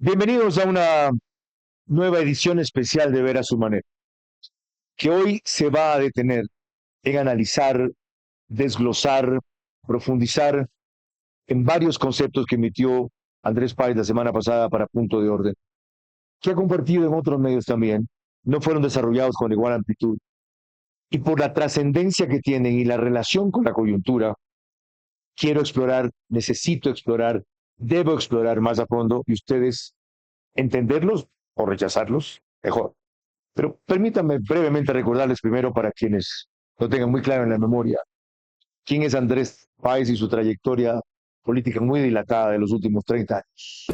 Bienvenidos a una nueva edición especial de Ver a su manera, que hoy se va a detener en analizar, desglosar, profundizar en varios conceptos que emitió Andrés Páez la semana pasada para Punto de Orden, que ha compartido en otros medios también, no fueron desarrollados con igual amplitud, y por la trascendencia que tienen y la relación con la coyuntura, quiero explorar, necesito explorar, debo explorar más a fondo y ustedes entenderlos o rechazarlos, mejor. Pero permítanme brevemente recordarles primero para quienes lo tengan muy claro en la memoria, quién es Andrés Páez y su trayectoria política muy dilatada de los últimos 30 años.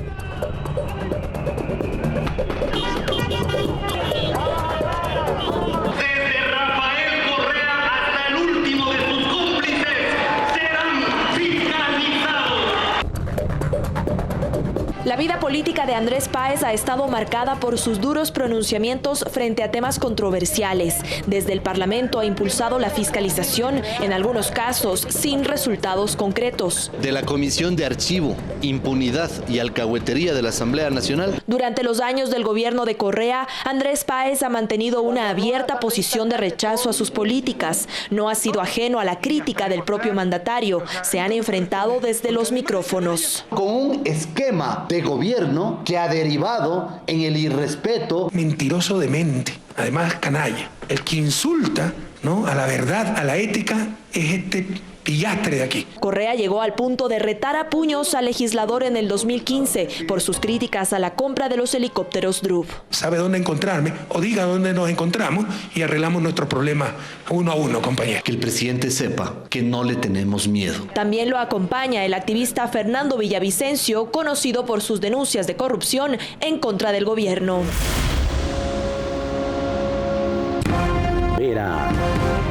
La vida política de Andrés Páez ha estado marcada por sus duros pronunciamientos frente a temas controversiales. Desde el Parlamento ha impulsado la fiscalización, en algunos casos sin resultados concretos. De la Comisión de Archivo, Impunidad y Alcahuetería de la Asamblea Nacional. Durante los años del gobierno de Correa, Andrés Páez ha mantenido una abierta posición de rechazo a sus políticas. No ha sido ajeno a la crítica del propio mandatario. Se han enfrentado desde los micrófonos. Con un esquema de gobierno que ha derivado en el irrespeto. Mentiroso demente, además canalla. El que insulta, ¿no?, a la verdad, a la ética, es este pillastre de aquí. Correa llegó al punto de retar a puños al legislador en el 2015 por sus críticas a la compra de los helicópteros Drup. Sabe dónde encontrarme o diga dónde nos encontramos y arreglamos nuestro problema uno a uno, compañero. Que el presidente sepa que no le tenemos miedo. También lo acompaña el activista Fernando Villavicencio, conocido por sus denuncias de corrupción en contra del gobierno. Vera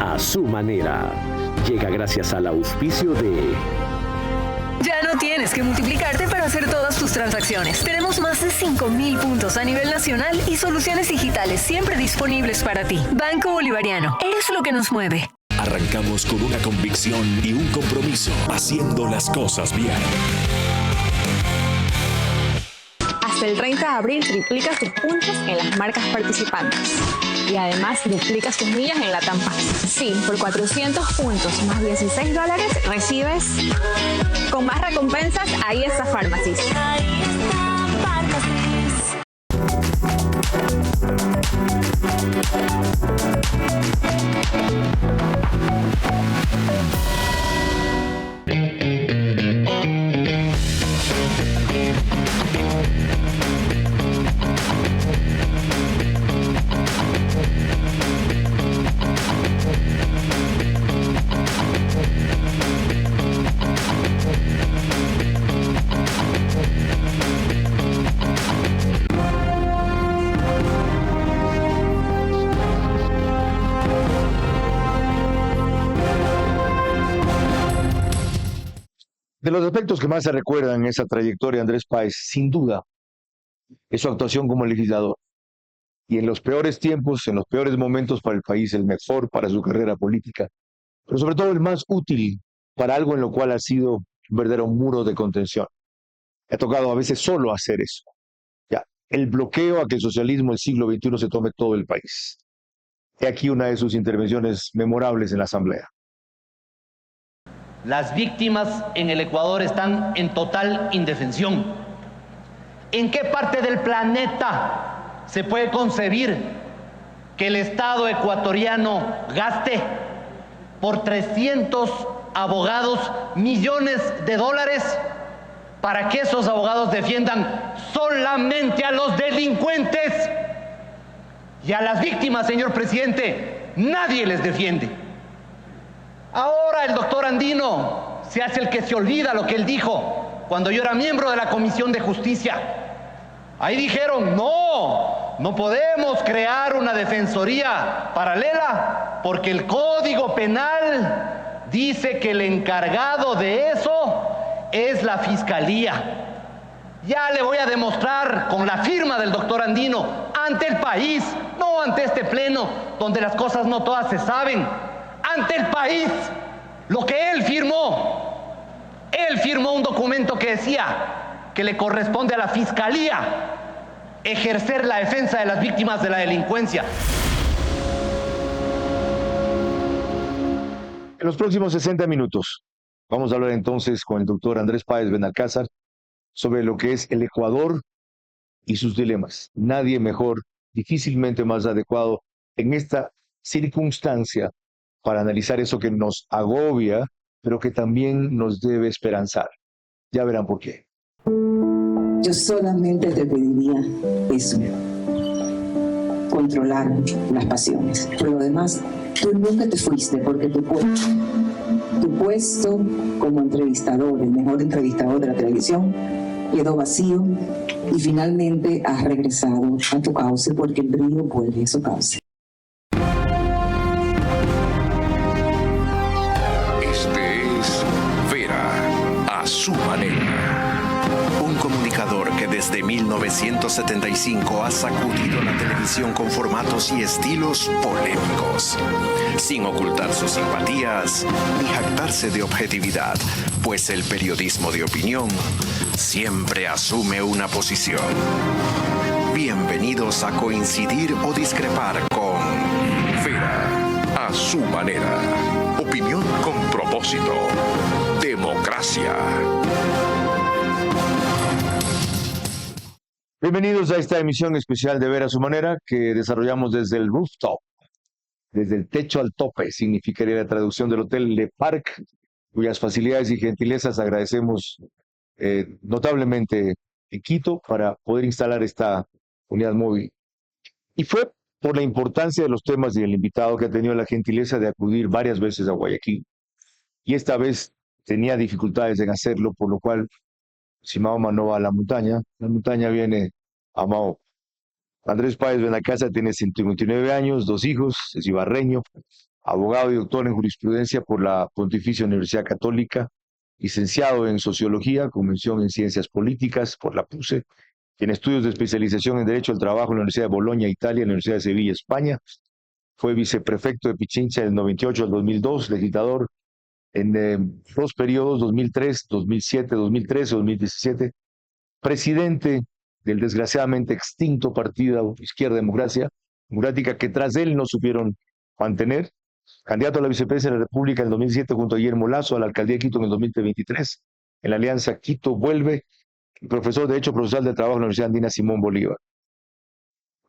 a su manera. Llega gracias al auspicio de... Ya no tienes que multiplicarte para hacer todas tus transacciones. Tenemos más de 5,000 puntos a nivel nacional y soluciones digitales siempre disponibles para ti. Banco Bolivariano, eres lo que nos mueve. Arrancamos con una convicción y un compromiso, haciendo las cosas bien. Hasta el 30 de abril triplica tus puntos en las marcas participantes. Y además duplica sus millas en la Tampa. Sí, por 400 puntos más $16 recibes con más recompensas. Ahí está Pharmacies. Ahí está Pharmacies. De los aspectos que más se recuerdan en esa trayectoria de Andrés Páez, sin duda, es su actuación como legislador. Y en los peores tiempos, en los peores momentos para el país, el mejor para su carrera política, pero sobre todo el más útil para algo en lo cual ha sido un verdadero muro de contención. Le ha tocado a veces solo hacer eso. Ya, el bloqueo a que el socialismo del siglo XXI se tome todo el país. He aquí una de sus intervenciones memorables en la Asamblea. Las víctimas en el Ecuador están en total indefensión. ¿En qué parte del planeta se puede concebir que el Estado ecuatoriano gaste por 300 abogados millones de dólares para que esos abogados defiendan solamente a los delincuentes? Y a las víctimas, señor presidente, nadie les defiende. Ahora el doctor Andino se hace el que se olvida lo que él dijo cuando yo era miembro de la Comisión de Justicia. Ahí dijeron, no podemos crear una defensoría paralela porque el Código Penal dice que el encargado de eso es la Fiscalía. Ya le voy a demostrar con la firma del doctor Andino ante el país, no ante este pleno donde las cosas no todas se saben, ante el país, lo que él firmó. Él firmó un documento que decía que le corresponde a la Fiscalía ejercer la defensa de las víctimas de la delincuencia. En los próximos 60 minutos vamos a hablar entonces con el doctor Andrés Páez Benalcázar sobre lo que es el Ecuador y sus dilemas. Nadie mejor, difícilmente más adecuado en esta circunstancia para analizar eso que nos agobia, pero que también nos debe esperanzar. Ya verán por qué. Yo solamente te pediría eso, controlar las pasiones. Por lo demás, tú nunca te fuiste porque tu puesto como entrevistador, el mejor entrevistador de la televisión, quedó vacío y finalmente has regresado a tu cauce porque el río vuelve a su cauce. Este es Vera a su manera. Un comunicador que desde 1975 ha sacudido la televisión con formatos y estilos polémicos, sin ocultar sus simpatías ni jactarse de objetividad, pues el periodismo de opinión siempre asume una posición. Bienvenidos a coincidir o discrepar con Vera a su manera. Opinión con propósito. Democracia. Bienvenidos a esta emisión especial de Ver a su manera que desarrollamos desde el rooftop, desde el techo al tope, significaría la traducción del Hotel Le Parc, cuyas facilidades y gentilezas agradecemos notablemente en Quito para poder instalar esta unidad móvil. Y fue por la importancia de los temas y el invitado que ha tenido la gentileza de acudir varias veces a Guayaquil. Y esta vez tenía dificultades en hacerlo, por lo cual, si Mahoma no va a la montaña viene a Mahoma. Andrés Páez Benalcázar tiene 129 años, 2 hijos, es ibarreño, abogado y doctor en jurisprudencia por la Pontificia Universidad Católica, licenciado en Sociología, con mención en Ciencias Políticas por la PUCE, tiene estudios de especialización en Derecho del Trabajo en la Universidad de Bolonia, Italia, en la Universidad de Sevilla, España. Fue viceprefecto de Pichincha del 98 al 2002, legislador en 2 periodos, 2003, 2007, 2013, 2017, presidente del desgraciadamente extinto partido Izquierda Democrática, que tras él no supieron mantener, candidato a la vicepresidencia de la República en el 2007 junto a Guillermo Lazo, a la alcaldía de Quito en el 2023, en la alianza Quito Vuelve, profesor de Derecho Procesal del Trabajo en la Universidad Andina Simón Bolívar.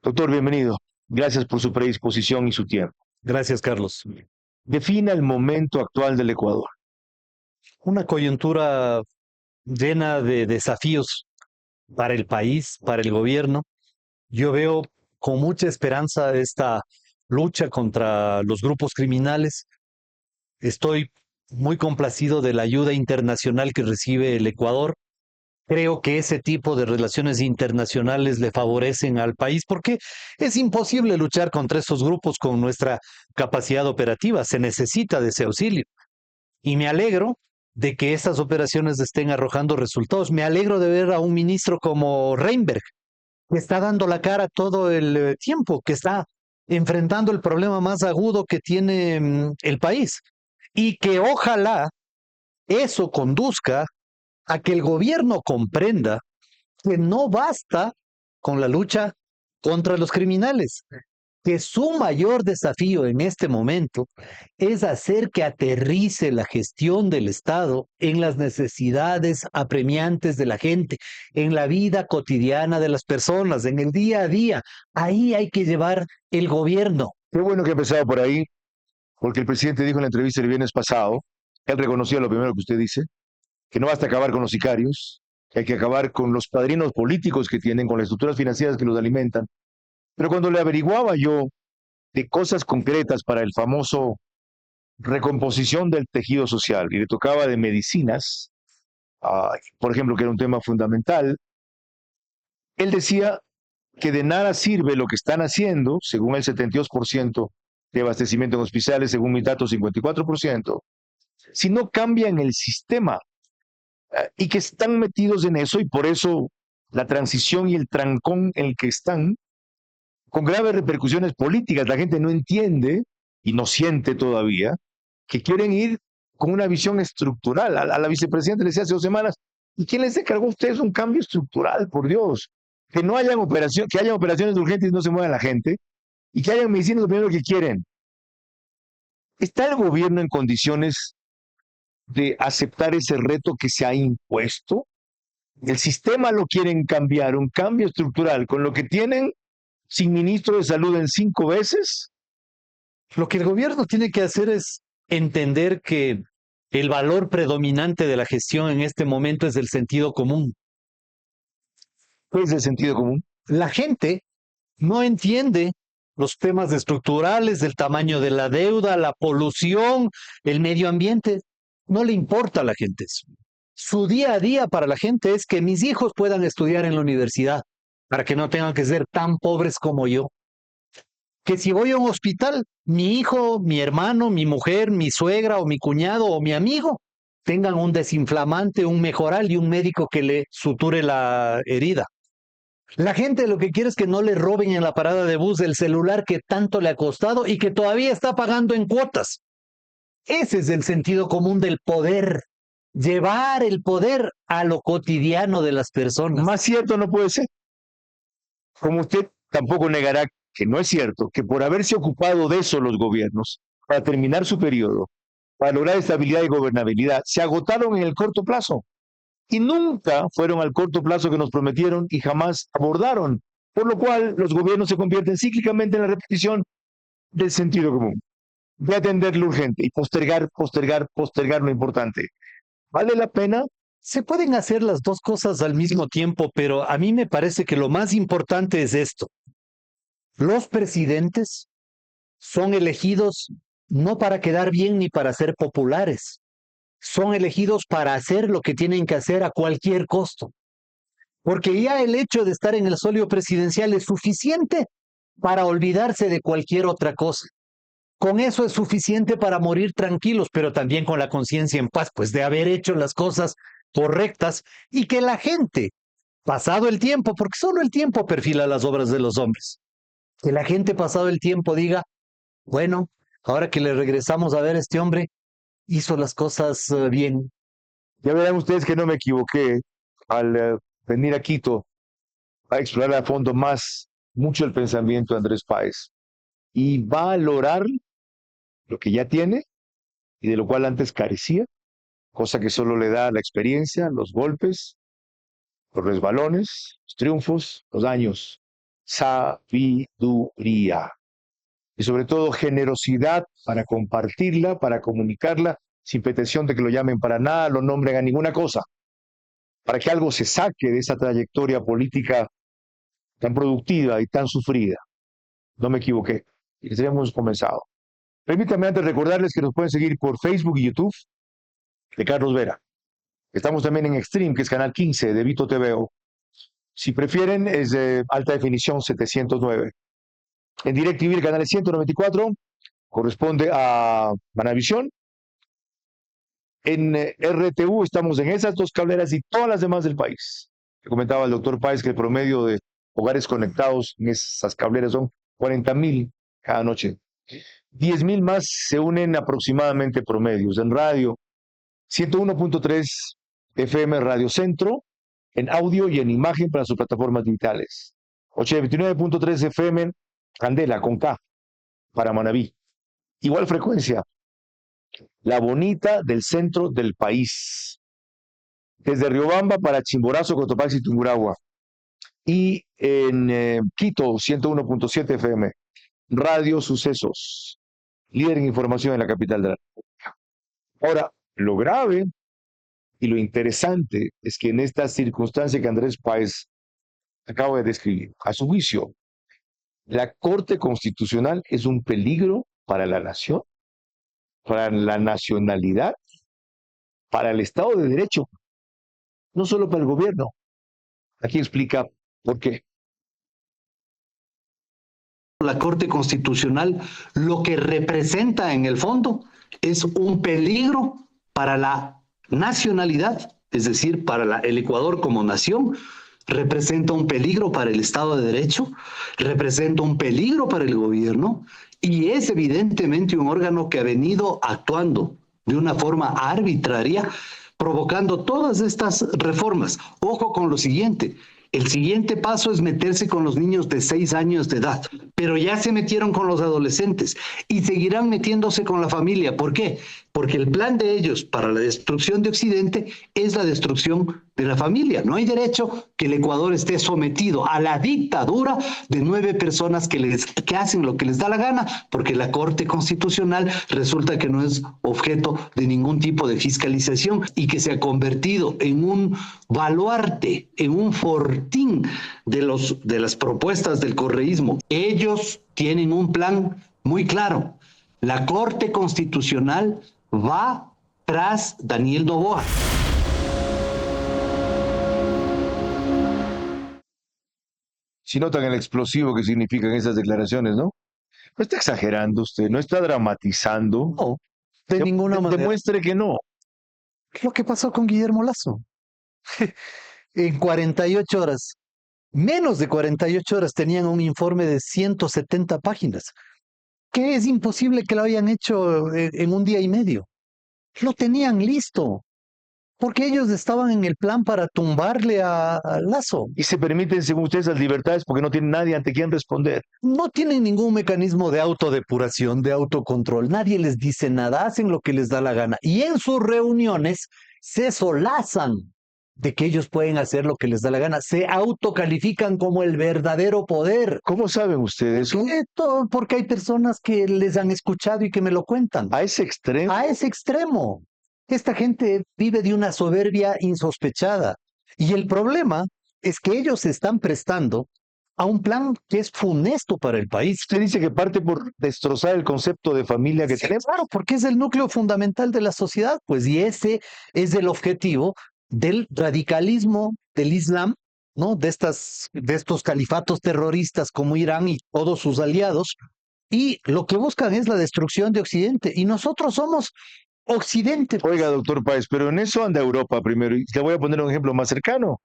Doctor, bienvenido. Gracias por su predisposición y su tiempo. Gracias, Carlos. Defina el momento actual del Ecuador. Una coyuntura llena de desafíos para el país, para el gobierno. Yo veo con mucha esperanza esta lucha contra los grupos criminales. Estoy muy complacido de la ayuda internacional que recibe el Ecuador. Creo que ese tipo de relaciones internacionales le favorecen al país porque es imposible luchar contra esos grupos con nuestra capacidad operativa. Se necesita de ese auxilio. Y me alegro de que estas operaciones estén arrojando resultados. Me alegro de ver a un ministro como Reinberg, que está dando la cara todo el tiempo, que está enfrentando el problema más agudo que tiene el país. Y que ojalá eso conduzca a que el gobierno comprenda que no basta con la lucha contra los criminales, que su mayor desafío en este momento es hacer que aterrice la gestión del Estado en las necesidades apremiantes de la gente, en la vida cotidiana de las personas, en el día a día. Ahí hay que llevar el gobierno. Qué bueno que ha empezado por ahí, porque el presidente dijo en la entrevista el viernes pasado, él reconoció lo primero que usted dice, que no basta acabar con los sicarios, que hay que acabar con los padrinos políticos que tienen, con las estructuras financieras que los alimentan. Pero cuando le averiguaba yo de cosas concretas para el famoso recomposición del tejido social, y le tocaba de medicinas, por ejemplo, que era un tema fundamental, él decía que de nada sirve lo que están haciendo, según el 72% de abastecimiento en hospitales, según mis datos 54%, si no cambian el sistema. Y que están metidos en eso, y por eso la transición y el trancón en el que están, con graves repercusiones políticas. La gente no entiende y no siente todavía que quieren ir con una visión estructural. A la vicepresidenta le decía hace 2 semanas, ¿Y quién les encargó a ustedes un cambio estructural, por Dios? Que no hayan que haya operaciones urgentes y no se mueva la gente, y que hayan medicinas lo primero que quieren. ¿Está el gobierno en condiciones de aceptar ese reto que se ha impuesto? El sistema lo quieren cambiar, un cambio estructural, con lo que tienen sin ministro de salud en 5 veces. Lo que el gobierno tiene que hacer es entender que el valor predominante de la gestión en este momento es el sentido común. ¿Cuál es el sentido común? La gente no entiende los temas estructurales, del tamaño de la deuda, la polución, el medio ambiente. No le importa a la gente eso. Su día a día para la gente es que mis hijos puedan estudiar en la universidad, para que no tengan que ser tan pobres como yo. Que si voy a un hospital, mi hijo, mi hermano, mi mujer, mi suegra o mi cuñado o mi amigo tengan un desinflamante, un mejoral y un médico que le suture la herida. La gente lo que quiere es que no le roben en la parada de bus el celular que tanto le ha costado y que todavía está pagando en cuotas. Ese es el sentido común del poder. Llevar el poder a lo cotidiano de las personas. Más cierto no puede ser. Como usted tampoco negará que no es cierto que por haberse ocupado de eso los gobiernos, para terminar su periodo, para lograr estabilidad y gobernabilidad, se agotaron en el corto plazo. Y nunca fueron al corto plazo que nos prometieron y jamás abordaron. Por lo cual los gobiernos se convierten cíclicamente en la repetición del sentido común, de atender lo urgente y postergar lo importante. ¿Vale la pena? Se pueden hacer las dos cosas al mismo tiempo, pero a mí me parece que lo más importante es esto. Los presidentes son elegidos no para quedar bien ni para ser populares. Son elegidos para hacer lo que tienen que hacer a cualquier costo. Porque ya el hecho de estar en el solio presidencial es suficiente para olvidarse de cualquier otra cosa. Con eso es suficiente para morir tranquilos, pero también con la conciencia en paz, pues de haber hecho las cosas correctas y que la gente, pasado el tiempo, porque solo el tiempo perfila las obras de los hombres, que la gente pasado el tiempo diga, bueno, ahora que le regresamos a ver a este hombre, hizo las cosas bien. Ya verán ustedes que no me equivoqué al venir a Quito a explorar a fondo mucho el pensamiento de Andrés Páez y valorar lo que ya tiene y de lo cual antes carecía, cosa que solo le da la experiencia, los golpes, los resbalones, los triunfos, los años, sabiduría y sobre todo generosidad para compartirla, para comunicarla, sin pretensión de que lo llamen para nada, lo nombren a ninguna cosa, para que algo se saque de esa trayectoria política tan productiva y tan sufrida. No me equivoqué, y les hemos comenzado. Permítanme antes recordarles que nos pueden seguir por Facebook y YouTube de Carlos Vera. Estamos también en Extreme, que es canal 15 de Vito TVO. Si prefieren, es de alta definición 709. En DirecTV, el canal 194, corresponde a Manavisión. En RTU estamos en esas 2 cableras y todas las demás del país. Le comentaba el doctor Páez que el promedio de hogares conectados en esas cableras son 40,000 cada noche. 10,000 más se unen aproximadamente promedios. En radio, 101.3 FM Radio Centro, en audio y en imagen para sus plataformas digitales. 89.3 FM Candela, con K, para Manabí. Igual frecuencia, La Bonita del centro del país. Desde Riobamba para Chimborazo, Cotopaxi y Tungurahua. Y en Quito, 101.7 FM, Radio Sucesos, líder en información en la capital de la República. Ahora, lo grave y lo interesante es que en esta circunstancia que Andrés Páez acaba de describir, a su juicio, la Corte Constitucional es un peligro para la nación, para la nacionalidad, para el Estado de Derecho, no solo para el gobierno. Aquí explica por qué. La Corte Constitucional lo que representa en el fondo es un peligro para la nacionalidad, es decir, para el Ecuador como nación, representa un peligro para el Estado de Derecho, representa un peligro para el gobierno y es evidentemente un órgano que ha venido actuando de una forma arbitraria provocando todas estas reformas. Ojo con lo siguiente. El siguiente paso es meterse con los niños de 6 años de edad, pero ya se metieron con los adolescentes y seguirán metiéndose con la familia. ¿Por qué? Porque el plan de ellos para la destrucción de Occidente es la destrucción de la familia. No hay derecho que el Ecuador esté sometido a la dictadura de 9 personas que hacen lo que les da la gana, porque la Corte Constitucional resulta que no es objeto de ningún tipo de fiscalización y que se ha convertido en un baluarte, en un fortín de las propuestas del correísmo. Ellos tienen un plan muy claro. La Corte Constitucional va tras Daniel Noboa. Si notan el explosivo que significan esas declaraciones, ¿no? No está exagerando usted, no está dramatizando. No, de ninguna manera. Demuestre que no. Lo que pasó con Guillermo Lazo. En 48 horas, menos de 48 horas, tenían un informe de 170 páginas, que es imposible que lo hayan hecho en un día y medio. Lo tenían listo, porque ellos estaban en el plan para tumbarle a Lazo. Y se permiten, según ustedes, las libertades porque no tienen nadie ante quien responder. No tienen ningún mecanismo de autodepuración, de autocontrol. Nadie les dice nada, hacen lo que les da la gana. Y en sus reuniones se solazan de que ellos pueden hacer lo que les da la gana. Se autocalifican como el verdadero poder. ¿Cómo saben ustedes eso? Porque hay personas que les han escuchado y que me lo cuentan. ¿A ese extremo? A ese extremo. Esta gente vive de una soberbia insospechada. Y el problema es que ellos se están prestando a un plan que es funesto para el país. Usted dice que parte por destrozar el concepto de familia que tenemos. Claro, porque es el núcleo fundamental de la sociedad, pues, y ese es el objetivo del radicalismo del Islam, ¿no? De estos califatos terroristas como Irán y todos sus aliados, y lo que buscan es la destrucción de Occidente, y nosotros somos Occidente. Oiga, doctor Páez, pero en eso anda Europa primero, y le voy a poner un ejemplo más cercano.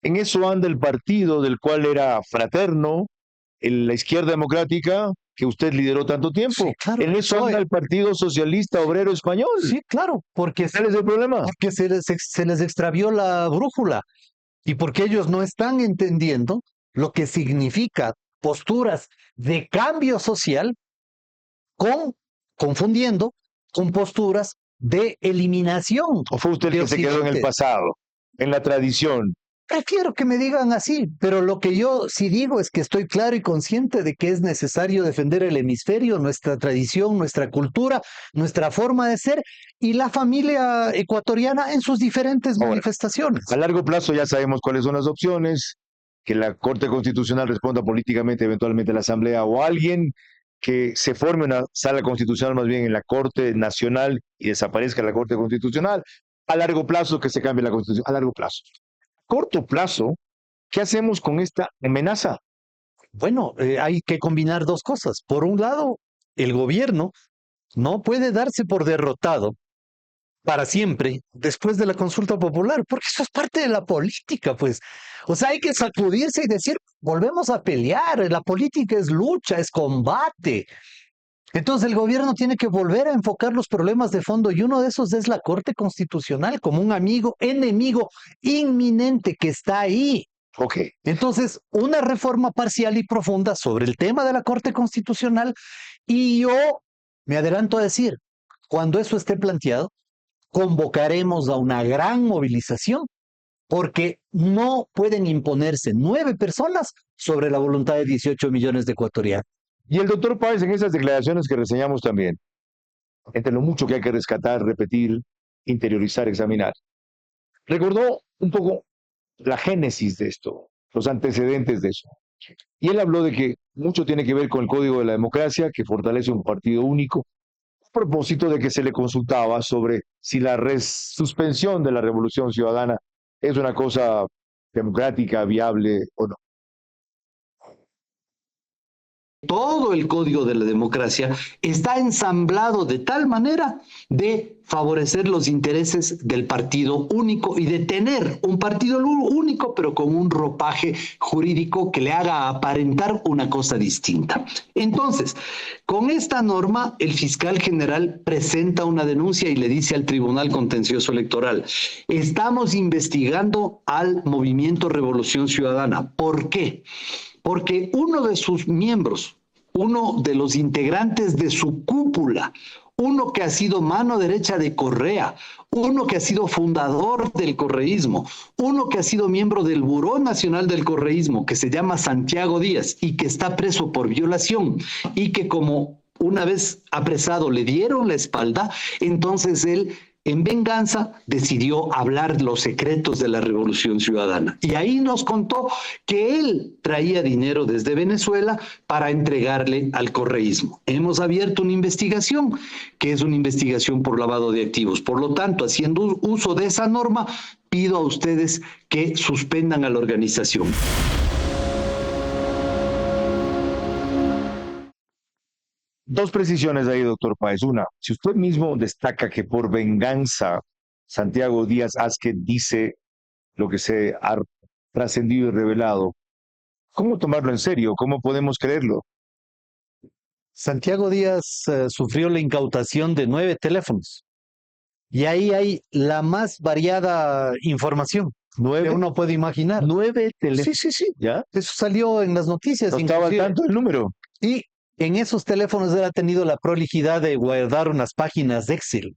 En eso anda el partido del cual era fraterno, la izquierda democrática, que usted lideró tanto tiempo. Sí, claro. En eso anda el Partido Socialista Obrero Español. Sí, claro, porque ¿Cuál es el problema? Porque se les extravió la brújula y porque ellos no están entendiendo lo que significa posturas de cambio social confundiendo con posturas de eliminación. ¿O fue usted el que se quedó en el pasado, en la tradición? Prefiero que me digan así, pero lo que yo sí digo es que estoy claro y consciente de que es necesario defender el hemisferio, nuestra tradición, nuestra cultura, nuestra forma de ser y la familia ecuatoriana en sus diferentes manifestaciones. A largo plazo ya sabemos cuáles son las opciones, que la Corte Constitucional responda políticamente eventualmente a la Asamblea o a alguien, que se forme una sala constitucional más bien en la Corte Nacional y desaparezca la Corte Constitucional. A largo plazo que se cambie la Constitución, a largo plazo. Corto plazo, ¿qué hacemos con esta amenaza? Bueno, hay que combinar dos cosas. Por un lado, el gobierno no puede darse por derrotado para siempre después de la consulta popular, porque eso es parte de la política, pues. O sea, hay que sacudirse y decir, volvemos a pelear, la política es lucha, es combate. Entonces el gobierno tiene que volver a enfocar los problemas de fondo y uno de esos es la Corte Constitucional como un enemigo inminente que está ahí. Okay. Entonces, una reforma parcial y profunda sobre el tema de la Corte Constitucional y yo me adelanto a decir, cuando eso esté planteado, convocaremos a una gran movilización porque no pueden imponerse 9 personas sobre la voluntad de 18 millones de ecuatorianos. Y el doctor Páez en esas declaraciones que reseñamos también, entre lo mucho que hay que rescatar, repetir, interiorizar, examinar, recordó un poco la génesis de esto, los antecedentes de eso. Y él habló de que mucho tiene que ver con el Código de la Democracia, que fortalece un partido único, a propósito de que se le consultaba sobre si la suspensión de la Revolución Ciudadana es una cosa democrática, viable o no. todo el código de la democracia está ensamblado de tal manera de favorecer los intereses del partido único y de tener un partido único, pero con un ropaje jurídico que le haga aparentar una cosa distinta. Entonces, con esta norma, el fiscal general presenta una denuncia y le dice al Tribunal Contencioso Electoral: estamos investigando al Movimiento Revolución Ciudadana. ¿Por qué? Porque uno de sus miembros, uno de los integrantes de su cúpula, uno que ha sido mano derecha de Correa, uno que ha sido fundador del correísmo, uno que ha sido miembro del Buró Nacional del Correísmo, que se llama Santiago Díaz y que está preso por violación y que como una vez apresado le dieron la espalda, entonces él, en venganza, decidió hablar los secretos de la Revolución Ciudadana. Y ahí nos contó que él traía dinero desde Venezuela para entregarle al correísmo. Hemos abierto una investigación, que es una investigación por lavado de activos. Por lo tanto, haciendo uso de esa norma, pido a ustedes que suspendan a la organización. Dos precisiones ahí, doctor Páez. Una, si usted mismo destaca que por venganza Santiago Díaz Asquet dice lo que se ha trascendido y revelado, ¿cómo tomarlo en serio? ¿Cómo podemos creerlo? Santiago Díaz sufrió la incautación de 9 teléfonos. Y ahí hay la más variada información que uno puede imaginar. 9 teléfonos. Sí, sí, sí. ¿Ya? Eso salió en las noticias. No estaba al tanto el número. Y en esos teléfonos él ha tenido la prolijidad de guardar unas páginas de Excel,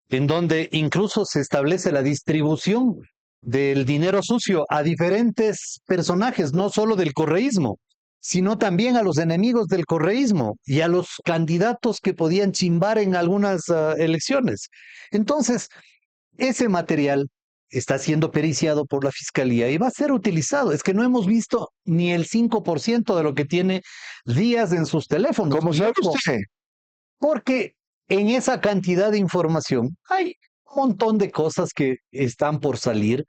en donde incluso se establece la distribución del dinero sucio a diferentes personajes, no solo del correísmo, sino también a los enemigos del correísmo y a los candidatos que podían chimbar en algunas elecciones. Entonces, ese material está siendo periciado por la Fiscalía y va a ser utilizado. Es que no hemos visto ni el 5% de lo que tiene Díaz en sus teléfonos. ¿Cómo sabe usted? Porque en esa cantidad de información hay un montón de cosas que están por salir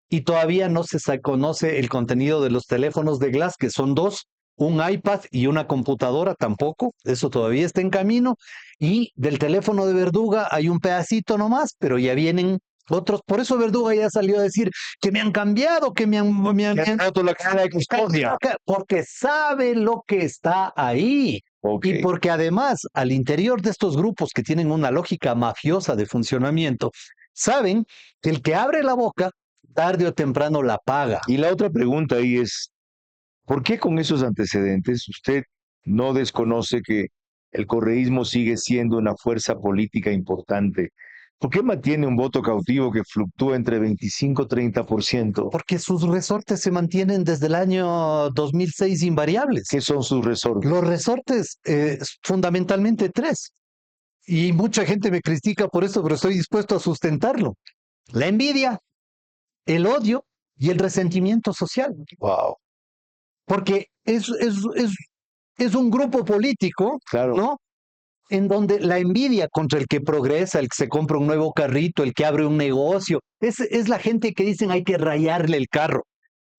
y todavía no se conoce el contenido de los teléfonos de Glass, que son 2, un iPad y una computadora tampoco, eso todavía está en camino, y del teléfono de Verduga hay un pedacito nomás, pero ya vienen otros. Por eso Verduga ya salió a decir que me han cambiado, que me han roto la cara de custodia. Porque sabe lo que está ahí. Okay. Y porque además, al interior de estos grupos que tienen una lógica mafiosa de funcionamiento, saben que el que abre la boca, tarde o temprano la paga. Y la otra pregunta ahí es, ¿por qué con esos antecedentes usted no desconoce que el correísmo sigue siendo una fuerza política importante? ¿Por qué mantiene un voto cautivo que fluctúa entre 25 y 30%? Porque sus resortes se mantienen desde el año 2006 invariables. ¿Qué son sus resortes? Los resortes, fundamentalmente 3. Y mucha gente me critica por eso, pero estoy dispuesto a sustentarlo. La envidia, el odio y el resentimiento social. Wow. Porque es un grupo político, claro, ¿no? En donde la envidia contra el que progresa, el que se compra un nuevo carrito, el que abre un negocio, es la gente que dicen hay que rayarle el carro,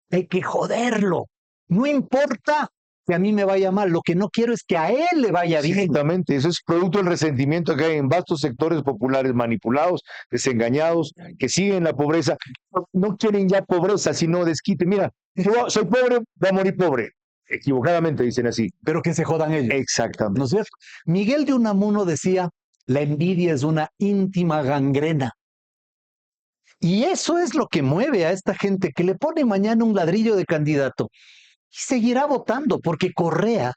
hay que joderlo. No importa que a mí me vaya mal, lo que no quiero es que a él le vaya bien. Exactamente, eso es producto del resentimiento que hay en vastos sectores populares manipulados, desengañados, que siguen la pobreza. No quieren ya pobreza, sino desquite. Mira, yo soy pobre, voy a morir pobre. Equivocadamente dicen así. Pero que se jodan ellos. Exactamente. ¿No es cierto? Miguel de Unamuno decía, la envidia es una íntima gangrena. Y eso es lo que mueve a esta gente que le pone mañana un ladrillo de candidato y seguirá votando, porque Correa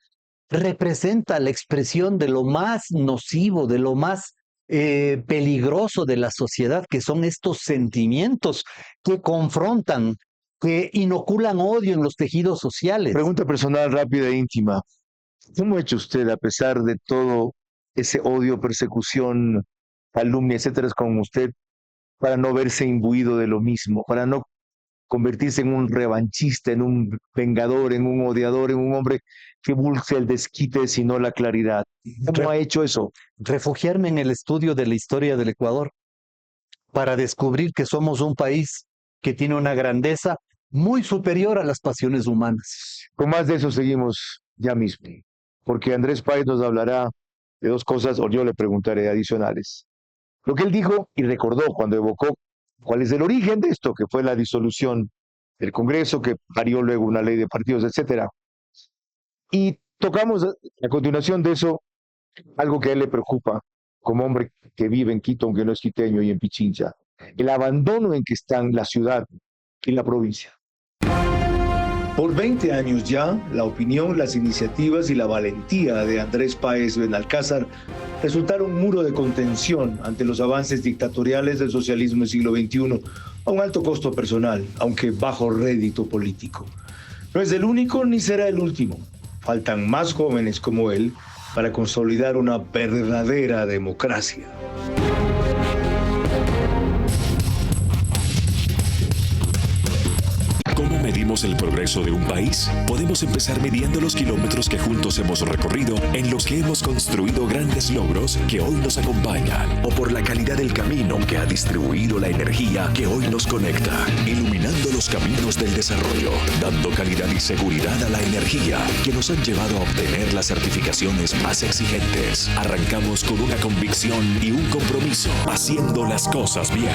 representa la expresión de lo más nocivo, de lo más peligroso de la sociedad, que son estos sentimientos que confrontan, que inoculan odio en los tejidos sociales. Pregunta personal, rápida e íntima. ¿Cómo ha hecho usted, a pesar de todo ese odio, persecución, calumnia, etcétera, con usted, para no verse imbuido de lo mismo, para no convertirse en un revanchista, en un vengador, en un odiador, en un hombre que busque el desquite, sino la claridad? ¿Cómo ha hecho eso? Refugiarme en el estudio de la historia del Ecuador para descubrir que somos un país que tiene una grandeza muy superior a las pasiones humanas. Con más de eso seguimos ya mismo. porque Andrés Páez nos hablará de dos cosas, o yo le preguntaré adicionales. Lo que él dijo y recordó cuando evocó cuál es el origen de esto, que fue la disolución del Congreso, que parió luego una ley de partidos, etcétera. Y tocamos a continuación de eso algo que a él le preocupa como hombre que vive en Quito, aunque no es quiteño, y en Pichincha, el abandono en que están la ciudad y la provincia. Por 20 años ya, la opinión, las iniciativas y la valentía de Andrés Páez Benalcázar resultaron un muro de contención ante los avances dictatoriales del socialismo del siglo XXI, a un alto costo personal, aunque bajo rédito político. No es el único ni será el último. Faltan más jóvenes como él para consolidar una verdadera democracia. ¿Cómo medimos el progreso de un país? Podemos empezar midiendo los kilómetros que juntos hemos recorrido, en los que hemos construido grandes logros que hoy nos acompañan, o por la calidad del camino que ha distribuido la energía que hoy nos conecta, iluminando los caminos del desarrollo, dando calidad y seguridad a la energía que nos han llevado a obtener las certificaciones más exigentes. Arrancamos con una convicción y un compromiso, haciendo las cosas bien.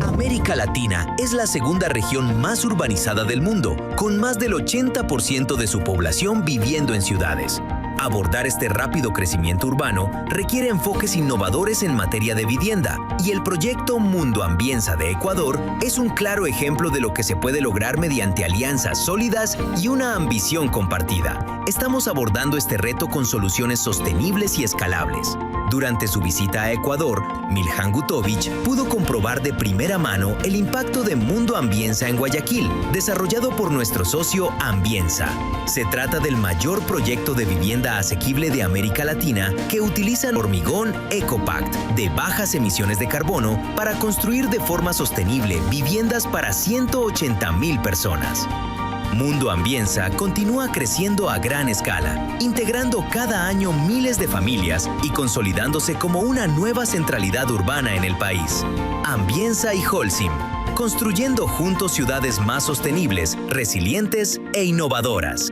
América Latina es la segunda región más urbanizada del mundo, con más del 80% de su población viviendo en ciudades. Abordar este rápido crecimiento urbano requiere enfoques innovadores en materia de vivienda, y el proyecto Mundo Ambienza de Ecuador es un claro ejemplo de lo que se puede lograr mediante alianzas sólidas y una ambición compartida. Estamos abordando este reto con soluciones sostenibles y escalables. Durante su visita a Ecuador, Miljan Gutovich pudo comprobar de primera mano el impacto de Mundo Ambienza en Guayaquil, desarrollado por nuestro socio Ambienza. Se trata del mayor proyecto de vivienda asequible de América Latina que utiliza hormigón EcoPact de bajas emisiones de carbono para construir de forma sostenible viviendas para 180,000 personas. Mundo Ambienza continúa creciendo a gran escala, integrando cada año miles de familias y consolidándose como una nueva centralidad urbana en el país. Ambienza y Holcim, construyendo juntos ciudades más sostenibles, resilientes e innovadoras.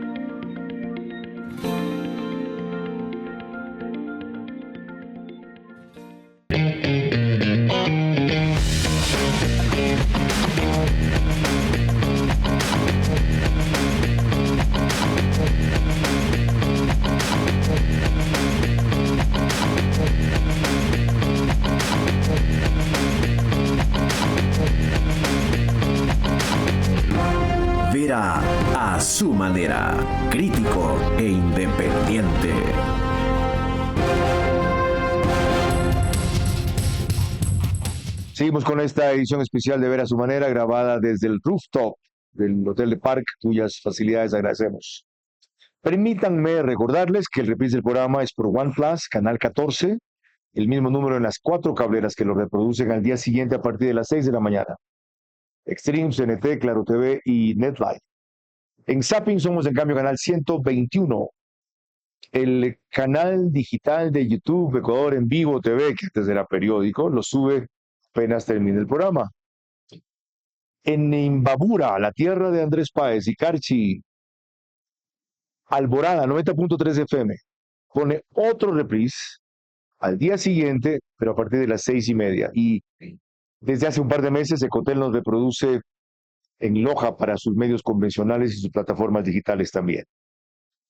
A su manera, crítico e independiente. Seguimos con esta edición especial de Ver a su manera, grabada desde el rooftop del Hotel de Park, cuyas facilidades agradecemos. Permítanme recordarles que el reprise del programa es por OnePlus, canal 14, el mismo número en las 4 cableras que lo reproducen al día siguiente a partir de las 6 de la mañana. Extreme, CNT, Claro TV y NetLife. En Zapping somos en cambio canal 121, el canal digital de YouTube Ecuador en Vivo TV, que antes era periódico, lo sube apenas termine el programa. En Imbabura, la tierra de Andrés Páez y Carchi, Alborada 90.3 FM, pone otro reprise al día siguiente, pero a partir de las 6:30. Y desde hace un par de meses, Ecotel nos reproduce en Loja para sus medios convencionales y sus plataformas digitales también.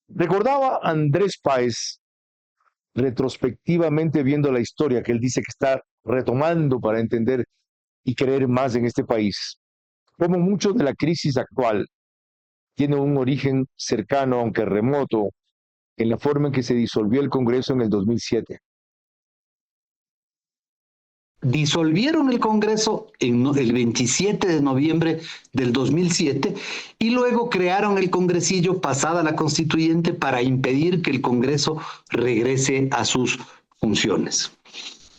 Recordaba Andrés Páez, retrospectivamente viendo la historia que él dice que está retomando para entender y creer más en este país, como mucho de la crisis actual tiene un origen cercano, aunque remoto, en la forma en que se disolvió el Congreso en el 2007. Disolvieron el Congreso el 27 de noviembre del 2007 y luego crearon el Congresillo pasada la Constituyente para impedir que el Congreso regrese a sus funciones.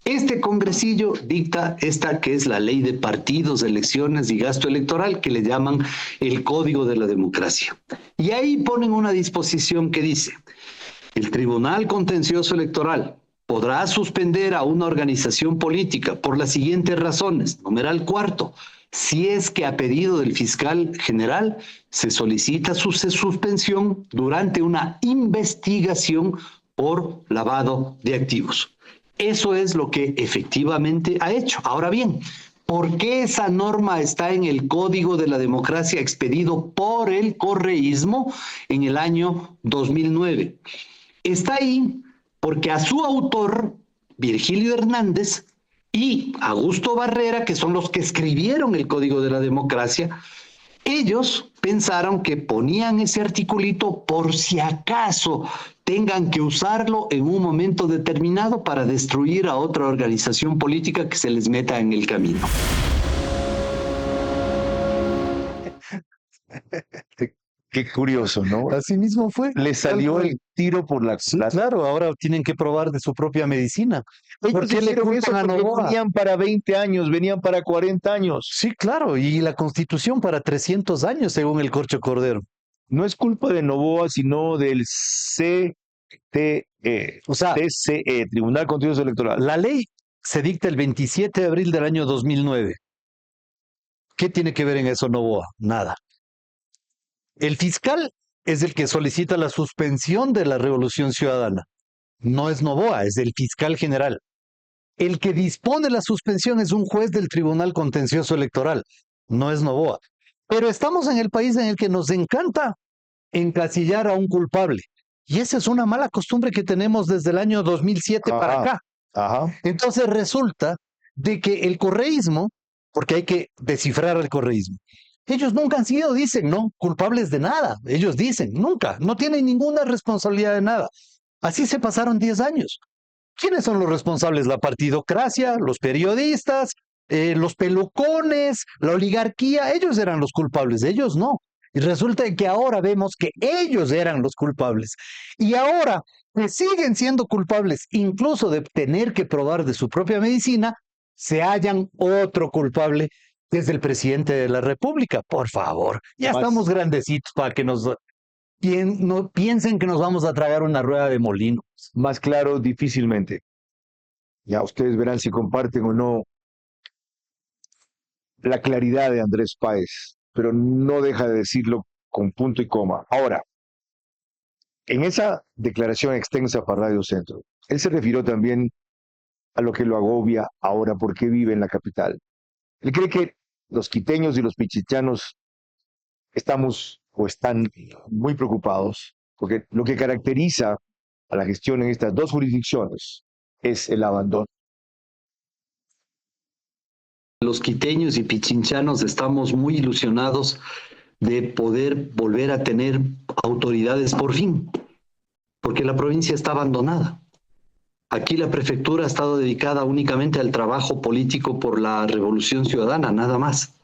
Este Congresillo dicta esta que es la Ley de Partidos, Elecciones y Gasto Electoral, que le llaman el Código de la Democracia. Y ahí ponen una disposición que dice: el Tribunal Contencioso Electoral podrá suspender a una organización política por las siguientes razones. Numeral cuarto, si es que a pedido del fiscal general se solicita su suspensión durante una investigación por lavado de activos. Eso es lo que efectivamente ha hecho. Ahora bien, ¿por qué esa norma está en el Código de la Democracia expedido por el correísmo en el año 2009? Está ahí porque a su autor, Virgilio Hernández, y Augusto Barrera, que son los que escribieron el Código de la Democracia, ellos pensaron que ponían ese articulito por si acaso tengan que usarlo en un momento determinado para destruir a otra organización política que se les meta en el camino. Qué curioso, ¿no? Así mismo fue. Le salió el tiro por la Sí, claro, ahora tienen que probar de su propia medicina. ¿Por qué le culpan a Noboa? Venían para 20 años, venían para 40 años. Sí, claro, y la Constitución para 300 años, según el Corcho Cordero. No es culpa de Noboa, sino del CTE, O sea, TCE, Tribunal Contencioso Electoral. la ley se dicta el 27 de abril del año 2009. ¿Qué tiene que ver en eso Noboa? Nada. El fiscal es el que solicita la suspensión de la Revolución Ciudadana. No es Noboa, es el fiscal general. El que dispone la suspensión es un juez del Tribunal Contencioso Electoral. No es Noboa. Pero estamos en el país en el que nos encanta encasillar a un culpable. Y esa es una mala costumbre que tenemos desde el año 2007 para acá. Ajá. Entonces resulta de que el correísmo, porque hay que descifrar al correísmo, ellos nunca han sido, dicen, no, culpables de nada. Ellos dicen, nunca, no tienen ninguna responsabilidad de nada. Así se pasaron 10 años. ¿Quiénes son los responsables? La partidocracia, los periodistas, los pelucones, la oligarquía. Ellos eran los culpables, ellos no. Y resulta que ahora vemos que ellos eran los culpables. Y ahora que siguen siendo culpables, incluso de tener que probar de su propia medicina, se hallan otro culpable, que es el presidente de la República. Por favor, ya estamos grandecitos para que no piensen que nos vamos a tragar una rueda de molino. Más claro, difícilmente. Ya ustedes verán si comparten o no la claridad de Andrés Páez, pero no deja de decirlo con punto y coma. Ahora, en esa declaración extensa para Radio Centro, él se refirió también a lo que lo agobia ahora porque vive en la capital. Él cree que los quiteños y los pichichanos estamos o están muy preocupados porque lo que caracteriza a la gestión en estas dos jurisdicciones es el abandono. Los quiteños y pichinchanos estamos muy ilusionados de poder volver a tener autoridades por fin, porque la provincia está abandonada. Aquí la prefectura ha estado dedicada únicamente al trabajo político por la Revolución Ciudadana, nada más.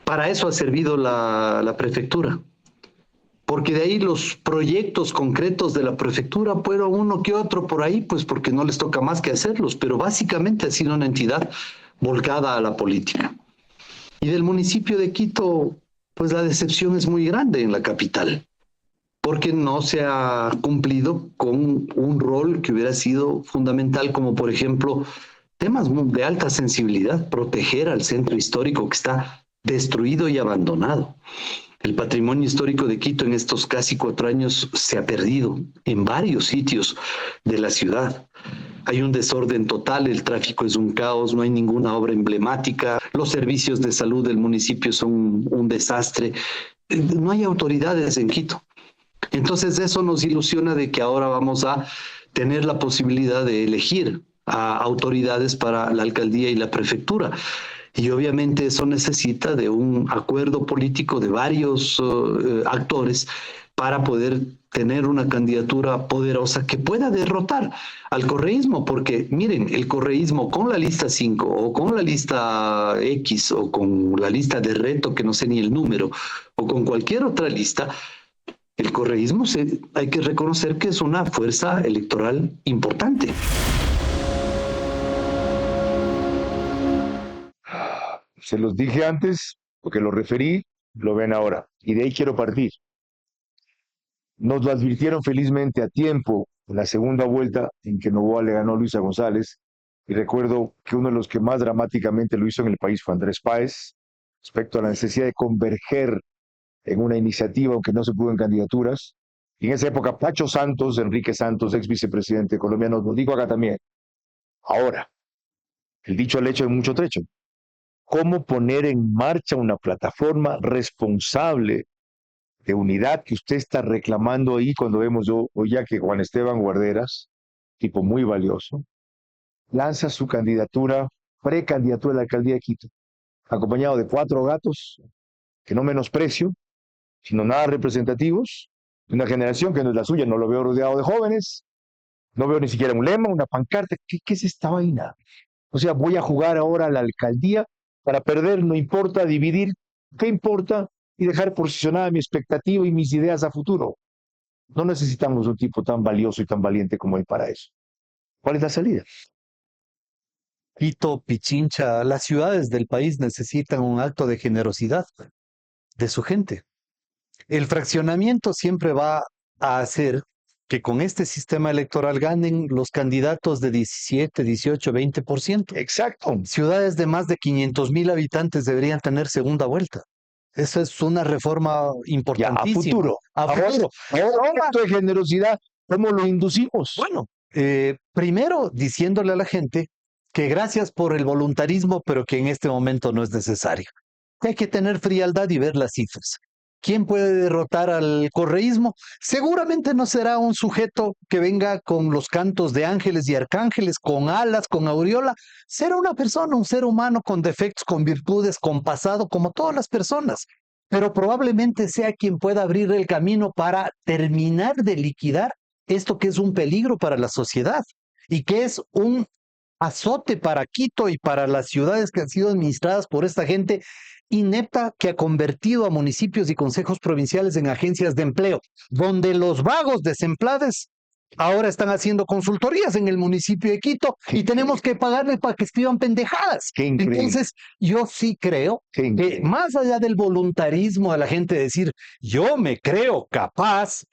Para eso ha servido la prefectura, porque de ahí los proyectos concretos de la prefectura fueron uno que otro por ahí, pues porque no les toca más que hacerlos, pero básicamente ha sido una entidad volcada a la política. Y del municipio de Quito, pues la decepción es muy grande en la capital, porque no se ha cumplido con un rol que hubiera sido fundamental, como por ejemplo temas de alta sensibilidad, proteger al centro histórico que está destruido y abandonado. El patrimonio histórico de Quito en estos casi 4 años se ha perdido en varios sitios de la ciudad. Hay un desorden total, el tráfico es un caos, no hay ninguna obra emblemática, los servicios de salud del municipio son un desastre, no hay autoridades en Quito. Entonces eso nos ilusiona de que ahora vamos a tener la posibilidad de elegir a autoridades para la alcaldía y la prefectura. Y obviamente eso necesita de un acuerdo político de varios actores para poder tener una candidatura poderosa que pueda derrotar al correísmo, porque miren, el correísmo con la lista 5 o con la lista X o con la lista de reto, que no sé ni el número, o con cualquier otra lista, el correísmo hay que reconocer que es una fuerza electoral importante. Se los dije antes, porque lo referí, lo ven ahora. Y de ahí quiero partir. Nos lo advirtieron felizmente a tiempo en la segunda vuelta en que Noboa le ganó a Luisa González, y recuerdo que uno de los que más dramáticamente lo hizo en el país fue Andrés Páez, respecto a la necesidad de converger en una iniciativa, aunque no se pudo en candidaturas. Y en esa época, Pacho Santos, Enrique Santos, ex vicepresidente colombiano, nos dijo acá también, ahora, el dicho al hecho hay mucho trecho. ¿Cómo poner en marcha una plataforma responsable de unidad que usted está reclamando ahí cuando vemos hoy ya que Juan Esteban Guarderas, tipo muy valioso, lanza su candidatura, precandidatura a la alcaldía de Quito, acompañado de 4 gatos, que no menosprecio, sino nada representativos, de una generación que no es la suya, no lo veo rodeado de jóvenes, no veo ni siquiera un lema, una pancarta. ¿Qué es esta vaina? O sea, voy a jugar ahora a la alcaldía para perder, no importa, dividir, ¿qué importa? Y dejar posicionada mi expectativa y mis ideas a futuro. No necesitamos un tipo tan valioso y tan valiente como él para eso. ¿Cuál es la salida? Quito, Pichincha, las ciudades del país necesitan un acto de generosidad de su gente. El fraccionamiento siempre va a hacer que con este sistema electoral ganen los candidatos de 17, 18, 20%. Exacto. Ciudades de más de 500,000 habitantes deberían tener segunda vuelta. Esa es una reforma importantísima. Ya, a futuro. Ahora, un acto de generosidad, ¿cómo lo inducimos? Bueno, primero diciéndole a la gente que gracias por el voluntarismo, pero que en este momento no es necesario. Hay que tener frialdad y ver las cifras. ¿Quién puede derrotar al correísmo? Seguramente no será un sujeto que venga con los cantos de ángeles y arcángeles, con alas, con aureola. Será una persona, un ser humano con defectos, con virtudes, con pasado, como todas las personas. Pero probablemente sea quien pueda abrir el camino para terminar de liquidar esto que es un peligro para la sociedad y que es un azote para Quito y para las ciudades que han sido administradas por esta gente inepta que ha convertido a municipios y consejos provinciales en agencias de empleo, donde los vagos desempleados ahora están haciendo consultorías en el municipio de Quito y tenemos que pagarles para que escriban pendejadas. Entonces, yo sí creo que más allá del voluntarismo a la gente decir, yo me creo capaz,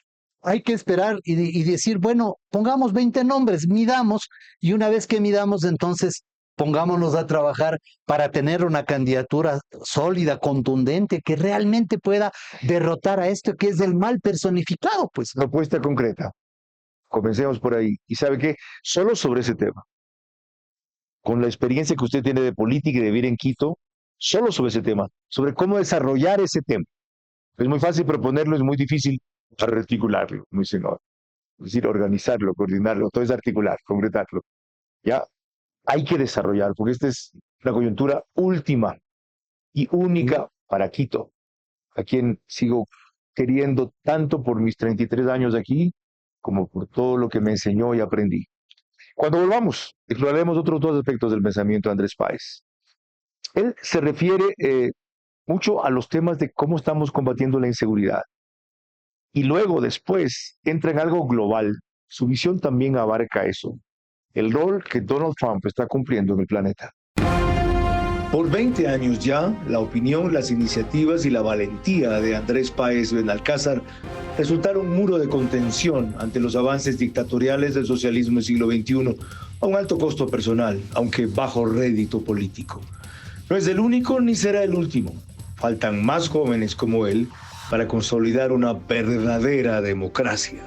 hay que esperar y decir, bueno, pongamos 20 nombres, midamos, y una vez que midamos, entonces pongámonos a trabajar para tener una candidatura sólida, contundente, que realmente pueda derrotar a esto que es del mal personificado, pues. Propuesta concreta. Comencemos por ahí. ¿Y sabe qué? Solo sobre ese tema, con la experiencia que usted tiene de política y de vivir en Quito, solo sobre ese tema, sobre cómo desarrollar ese tema. Es muy fácil proponerlo, es muy difícil articularlo, muy sencillo. Es decir, organizarlo, coordinarlo, todo es articular, concretarlo. Ya hay que desarrollar, porque esta es la coyuntura última y única para Quito, a quien sigo queriendo tanto por mis 33 años aquí, como por todo lo que me enseñó y aprendí. Cuando volvamos, exploraremos otros 2 aspectos del pensamiento de Andrés Páez. Él se refiere mucho a los temas de cómo estamos combatiendo la inseguridad. Y luego, después, entra en algo global. Su visión también abarca eso. El rol que Donald Trump está cumpliendo en el planeta. Por 20 años ya, la opinión, las iniciativas y la valentía de Andrés Páez Benalcázar resultaron un muro de contención ante los avances dictatoriales del socialismo del siglo XXI, a un alto costo personal, aunque bajo rédito político. No es el único ni será el último. Faltan más jóvenes como él para consolidar una verdadera democracia.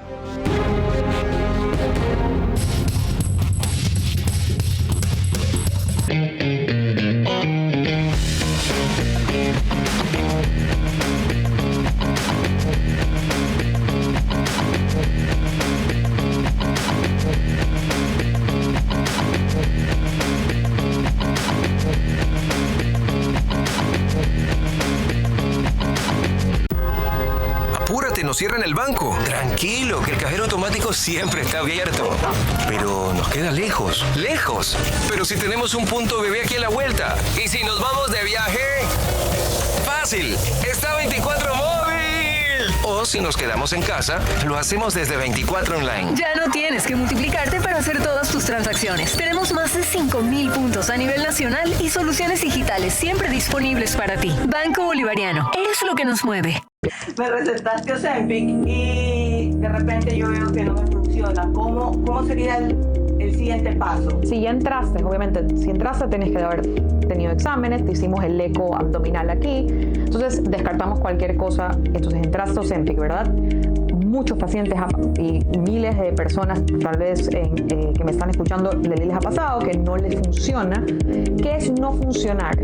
Nos cierran el banco. Tranquilo, que el cajero automático siempre está abierto. Pero nos queda lejos. ¡Lejos! Pero si tenemos un punto bebé aquí a la vuelta. ¿Y si nos vamos de viaje? ¡Fácil! ¡Está 24 móvil! O si nos quedamos en casa, lo hacemos desde 24 online. Ya no tienes que multiplicarte para hacer todas tus transacciones. Tenemos más de 5,000 puntos a nivel nacional y soluciones digitales siempre disponibles para ti. Banco Bolivariano. Eres lo que nos mueve. Me recetaste Ozempic y de repente yo veo que no me funciona, ¿cómo sería el siguiente paso? Si ya entraste, obviamente, si entraste tenés que haber tenido exámenes, te hicimos el eco abdominal aquí, entonces descartamos cualquier cosa, entonces entraste Ozempic, ¿verdad? Muchos pacientes y miles de personas tal vez que me están escuchando les ha pasado que no les funciona. ¿Qué es no funcionar?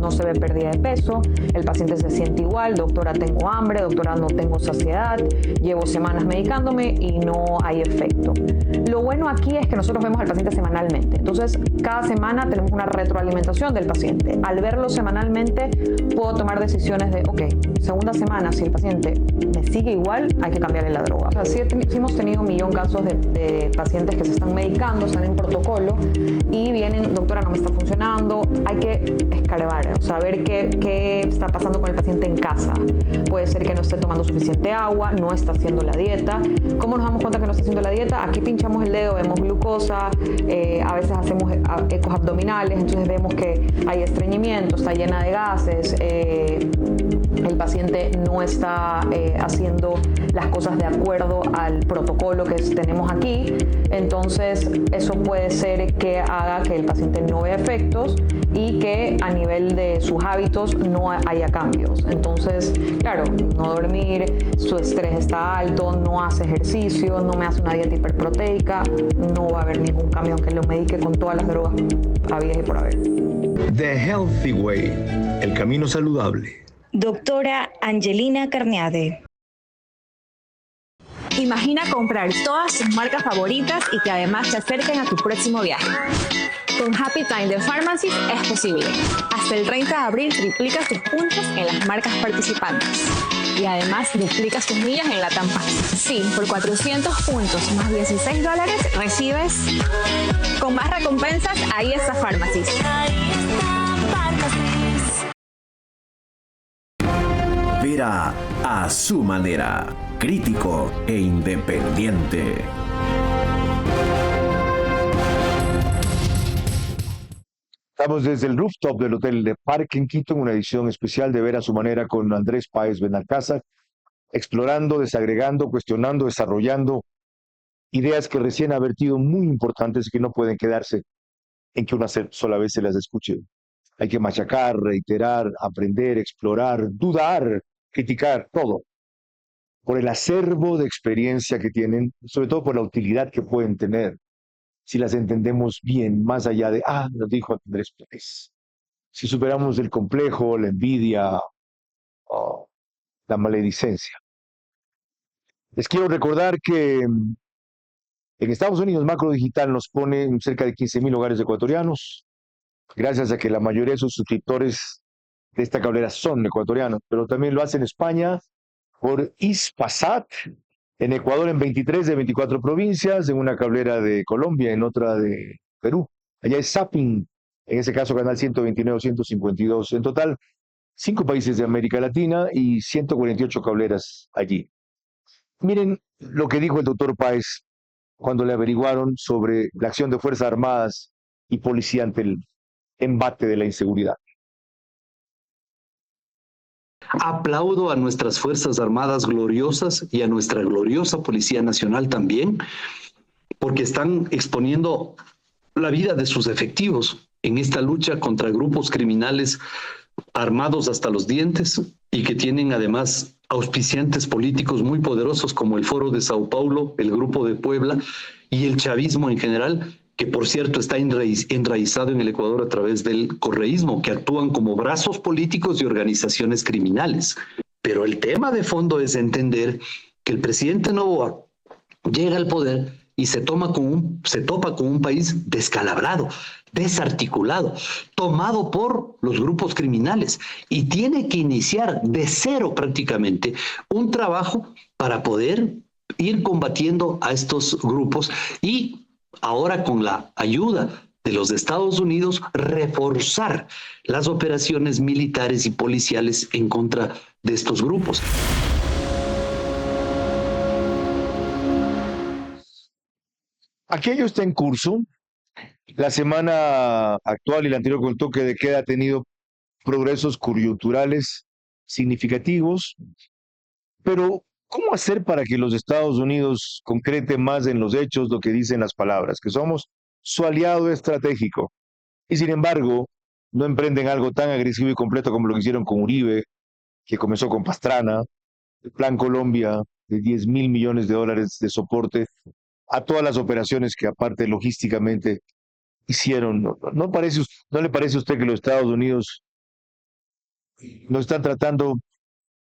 No se ve pérdida de peso, el paciente se siente igual, doctora tengo hambre, doctora no tengo saciedad, llevo semanas medicándome y no hay efecto. Lo bueno aquí es que nosotros vemos al paciente semanalmente, entonces cada semana tenemos una retroalimentación del paciente. Al verlo semanalmente puedo tomar decisiones de, ok, segunda semana si el paciente me sigue igual, hay que cambiarle la droga. O sea, sí hemos tenido 1.000.000 casos de pacientes que se están medicando, están en protocolo y vienen, doctora, no me está funcionando, hay que escarbar, o sea, ver qué está pasando con el paciente en casa. Puede ser que no esté tomando suficiente agua, no está haciendo la dieta. ¿Cómo nos damos cuenta que no está haciendo la dieta? Aquí pinchamos el dedo, vemos glucosa, a veces hacemos ecos abdominales, entonces vemos que hay estreñimiento, está llena de gases, el paciente no está haciendo las cosas de acuerdo al protocolo que tenemos aquí, entonces eso puede ser que haga que el paciente no vea efectos y que a nivel de sus hábitos no haya cambios. Entonces, claro, no dormir, su estrés está alto, no hace ejercicio, no me hace una dieta hiperproteica, no va a haber ningún cambio aunque lo medique con todas las drogas habidas y por haber. The Healthy Way, el camino saludable. Doctora Angelina Carneade. Imagina comprar todas tus marcas favoritas y que además te acerquen a tu próximo viaje. Con Happy Time de Pharmacies es posible. Hasta el 30 de abril triplicas tus puntos en las marcas participantes. Y además duplicas tus millas en la Tampa. Sí, por 400 puntos más $16 recibes... Con más recompensas, ahí está Pharmacies. Vera a su manera, crítico e independiente. Estamos desde el rooftop del Hotel de Parque en Quito en una edición especial de Ver a su manera con Andrés Páez Benalcázar, explorando, desagregando, cuestionando, desarrollando ideas que recién ha vertido muy importantes y que no pueden quedarse en que una sola vez se las escuche. Hay que machacar, reiterar, aprender, explorar, dudar, criticar, todo. Por el acervo de experiencia que tienen, sobre todo por la utilidad que pueden tener, si las entendemos bien, más allá de, lo dijo Andrés Páez. Si superamos el complejo, la envidia, la maledicencia. Les quiero recordar que en Estados Unidos Macro Digital nos pone en cerca de 15.000 hogares ecuatorianos, gracias a que la mayoría de sus suscriptores de esta cablera son ecuatorianos, pero también lo hace en España por Hispasat, en Ecuador en 23 de 24 provincias, en una cablera de Colombia, en otra de Perú. Allá es Zapping, en ese caso canal 129 o 152. En total, 5 países de América Latina y 148 cableras allí. Miren lo que dijo el doctor Páez cuando le averiguaron sobre la acción de Fuerzas Armadas y Policía ante el embate de la inseguridad. Aplaudo a nuestras Fuerzas Armadas gloriosas y a nuestra gloriosa Policía Nacional también, porque están exponiendo la vida de sus efectivos en esta lucha contra grupos criminales armados hasta los dientes y que tienen además auspiciantes políticos muy poderosos como el Foro de Sao Paulo, el Grupo de Puebla y el chavismo en general, que por cierto está enraizado en el Ecuador a través del correísmo, que actúan como brazos políticos y organizaciones criminales. Pero el tema de fondo es entender que el presidente Noboa llega al poder y se topa con un país descalabrado, desarticulado, tomado por los grupos criminales y tiene que iniciar de cero prácticamente un trabajo para poder ir combatiendo a estos grupos y ahora con la ayuda de los Estados Unidos reforzar las operaciones militares y policiales en contra de estos grupos. Aquello está en curso. La semana actual y la anterior con el toque de queda ha tenido progresos coyunturales significativos, pero ¿Cómo hacer para que los Estados Unidos concreten más en los hechos lo que dicen las palabras? Que somos su aliado estratégico. Y sin embargo, no emprenden algo tan agresivo y completo como lo que hicieron con Uribe, que comenzó con Pastrana, el Plan Colombia de 10.000 millones de dólares de soporte a todas las operaciones que aparte logísticamente hicieron. ¿No le parece a usted que los Estados Unidos no están tratando,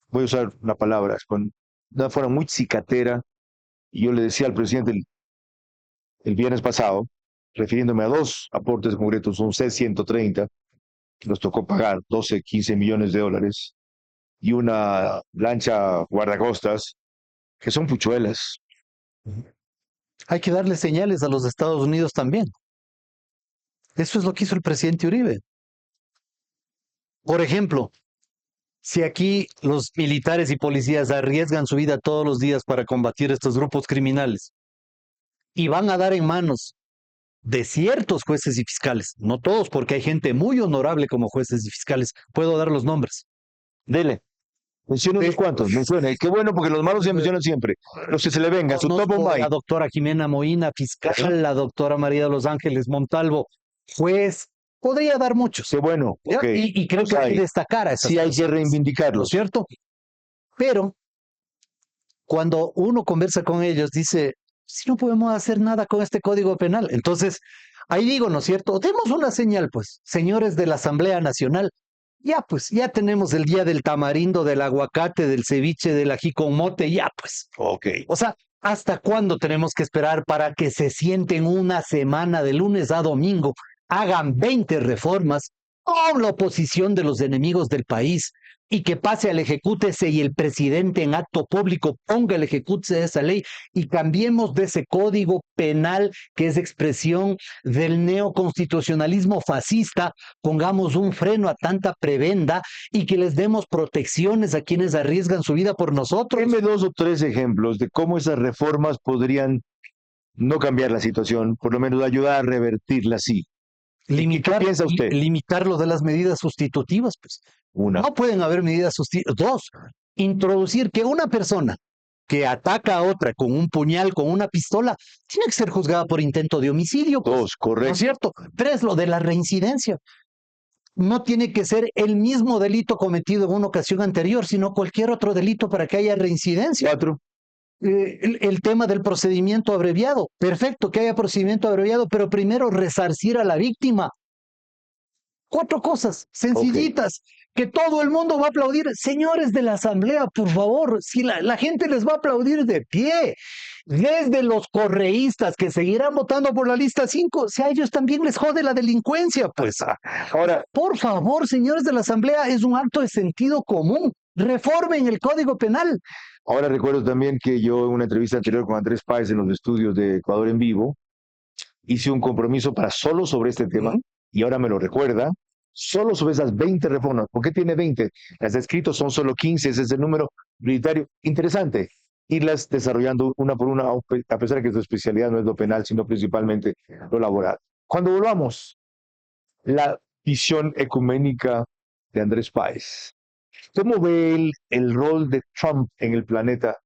voy a usar una palabra, con una forma muy cicatera? Y yo le decía al presidente el viernes pasado, refiriéndome a 2 aportes concretos, un C-130, que nos tocó pagar 12, 15 millones de dólares, y una lancha guardacostas, que son puchuelas. Hay que darle señales a los Estados Unidos también. Eso es lo que hizo el presidente Uribe. Por ejemplo, si aquí los militares y policías arriesgan su vida todos los días para combatir estos grupos criminales y van a dar en manos de ciertos jueces y fiscales, no todos, porque hay gente muy honorable como jueces y fiscales, puedo dar los nombres. Dele. Menciona unos cuantos, menciona. Y qué bueno, porque los malos se mencionan siempre. Los que se le venga, su top of mind. La doctora Jimena Moina, fiscal, la doctora María de los Ángeles Montalvo, juez. Podría dar muchos. Qué bueno. Okay. Y creo que hay que destacar a esas sí, hay que reivindicarlos. ¿No es cierto? Pero cuando uno conversa con ellos, dice, si no podemos hacer nada con este Código Penal. Entonces, ahí digo, ¿no es cierto? Demos una señal, pues, señores de la Asamblea Nacional. Ya, pues, ya tenemos el día del tamarindo, del aguacate, del ceviche, del ají con mote, ya, pues. Ok. O sea, ¿hasta cuándo tenemos que esperar para que se sienten una semana de lunes a domingo, hagan 20 reformas con la oposición de los enemigos del país y que pase al ejecútese y el presidente en acto público ponga el ejecútese de esa ley y cambiemos de ese código penal que es expresión del neoconstitucionalismo fascista, pongamos un freno a tanta prebenda y que les demos protecciones a quienes arriesgan su vida por nosotros? Deme 2 o 3 ejemplos de cómo esas reformas podrían no cambiar la situación, por lo menos ayudar a revertirla así. Limitar, ¿Qué piensa usted? Limitar lo de las medidas sustitutivas, pues. Una. No pueden haber medidas sustitutivas. 2, introducir que una persona que ataca a otra con un puñal, con una pistola, tiene que ser juzgada por intento de homicidio. Pues. 2, correcto. ¿No es cierto? 3, lo de la reincidencia. No tiene que ser el mismo delito cometido en una ocasión anterior, sino cualquier otro delito para que haya reincidencia. 4. El tema del procedimiento abreviado. Perfecto, que haya procedimiento abreviado, pero primero resarcir a la víctima. 4 cosas sencillitas que todo el mundo va a aplaudir. Señores de la Asamblea, por favor, si la gente les va a aplaudir de pie. Desde los correístas que seguirán votando por la lista 5, si a ellos también les jode la delincuencia, pues. Ahora, por favor, señores de la Asamblea, es un acto de sentido común. Reformen el Código Penal. Ahora recuerdo también que yo en una entrevista anterior con Andrés Páez en los estudios de Ecuador en Vivo, hice un compromiso para solo sobre este tema, y ahora me lo recuerda, solo sobre esas 20 reformas. ¿Por qué tiene 20? Las de escritos son solo 15, ese es el número prioritario. Interesante, irlas desarrollando una por una, a pesar de que su especialidad no es lo penal, sino principalmente lo laboral. Cuando volvamos, la visión ecuménica de Andrés Páez. ¿Cómo ve el rol de Trump en el planeta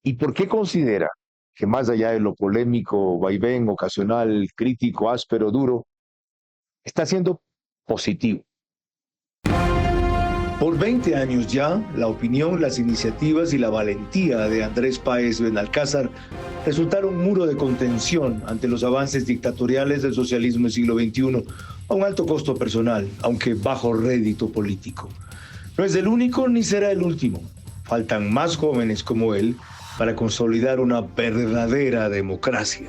y por qué considera que más allá de lo polémico, vaivén, ocasional, crítico, áspero, duro, está siendo positivo? Por 20 años ya, la opinión, las iniciativas y la valentía de Andrés Páez Benalcázar resultaron un muro de contención ante los avances dictatoriales del socialismo del siglo XXI, a un alto costo personal, aunque bajo rédito político. No es el único ni será el último. Faltan más jóvenes como él para consolidar una verdadera democracia.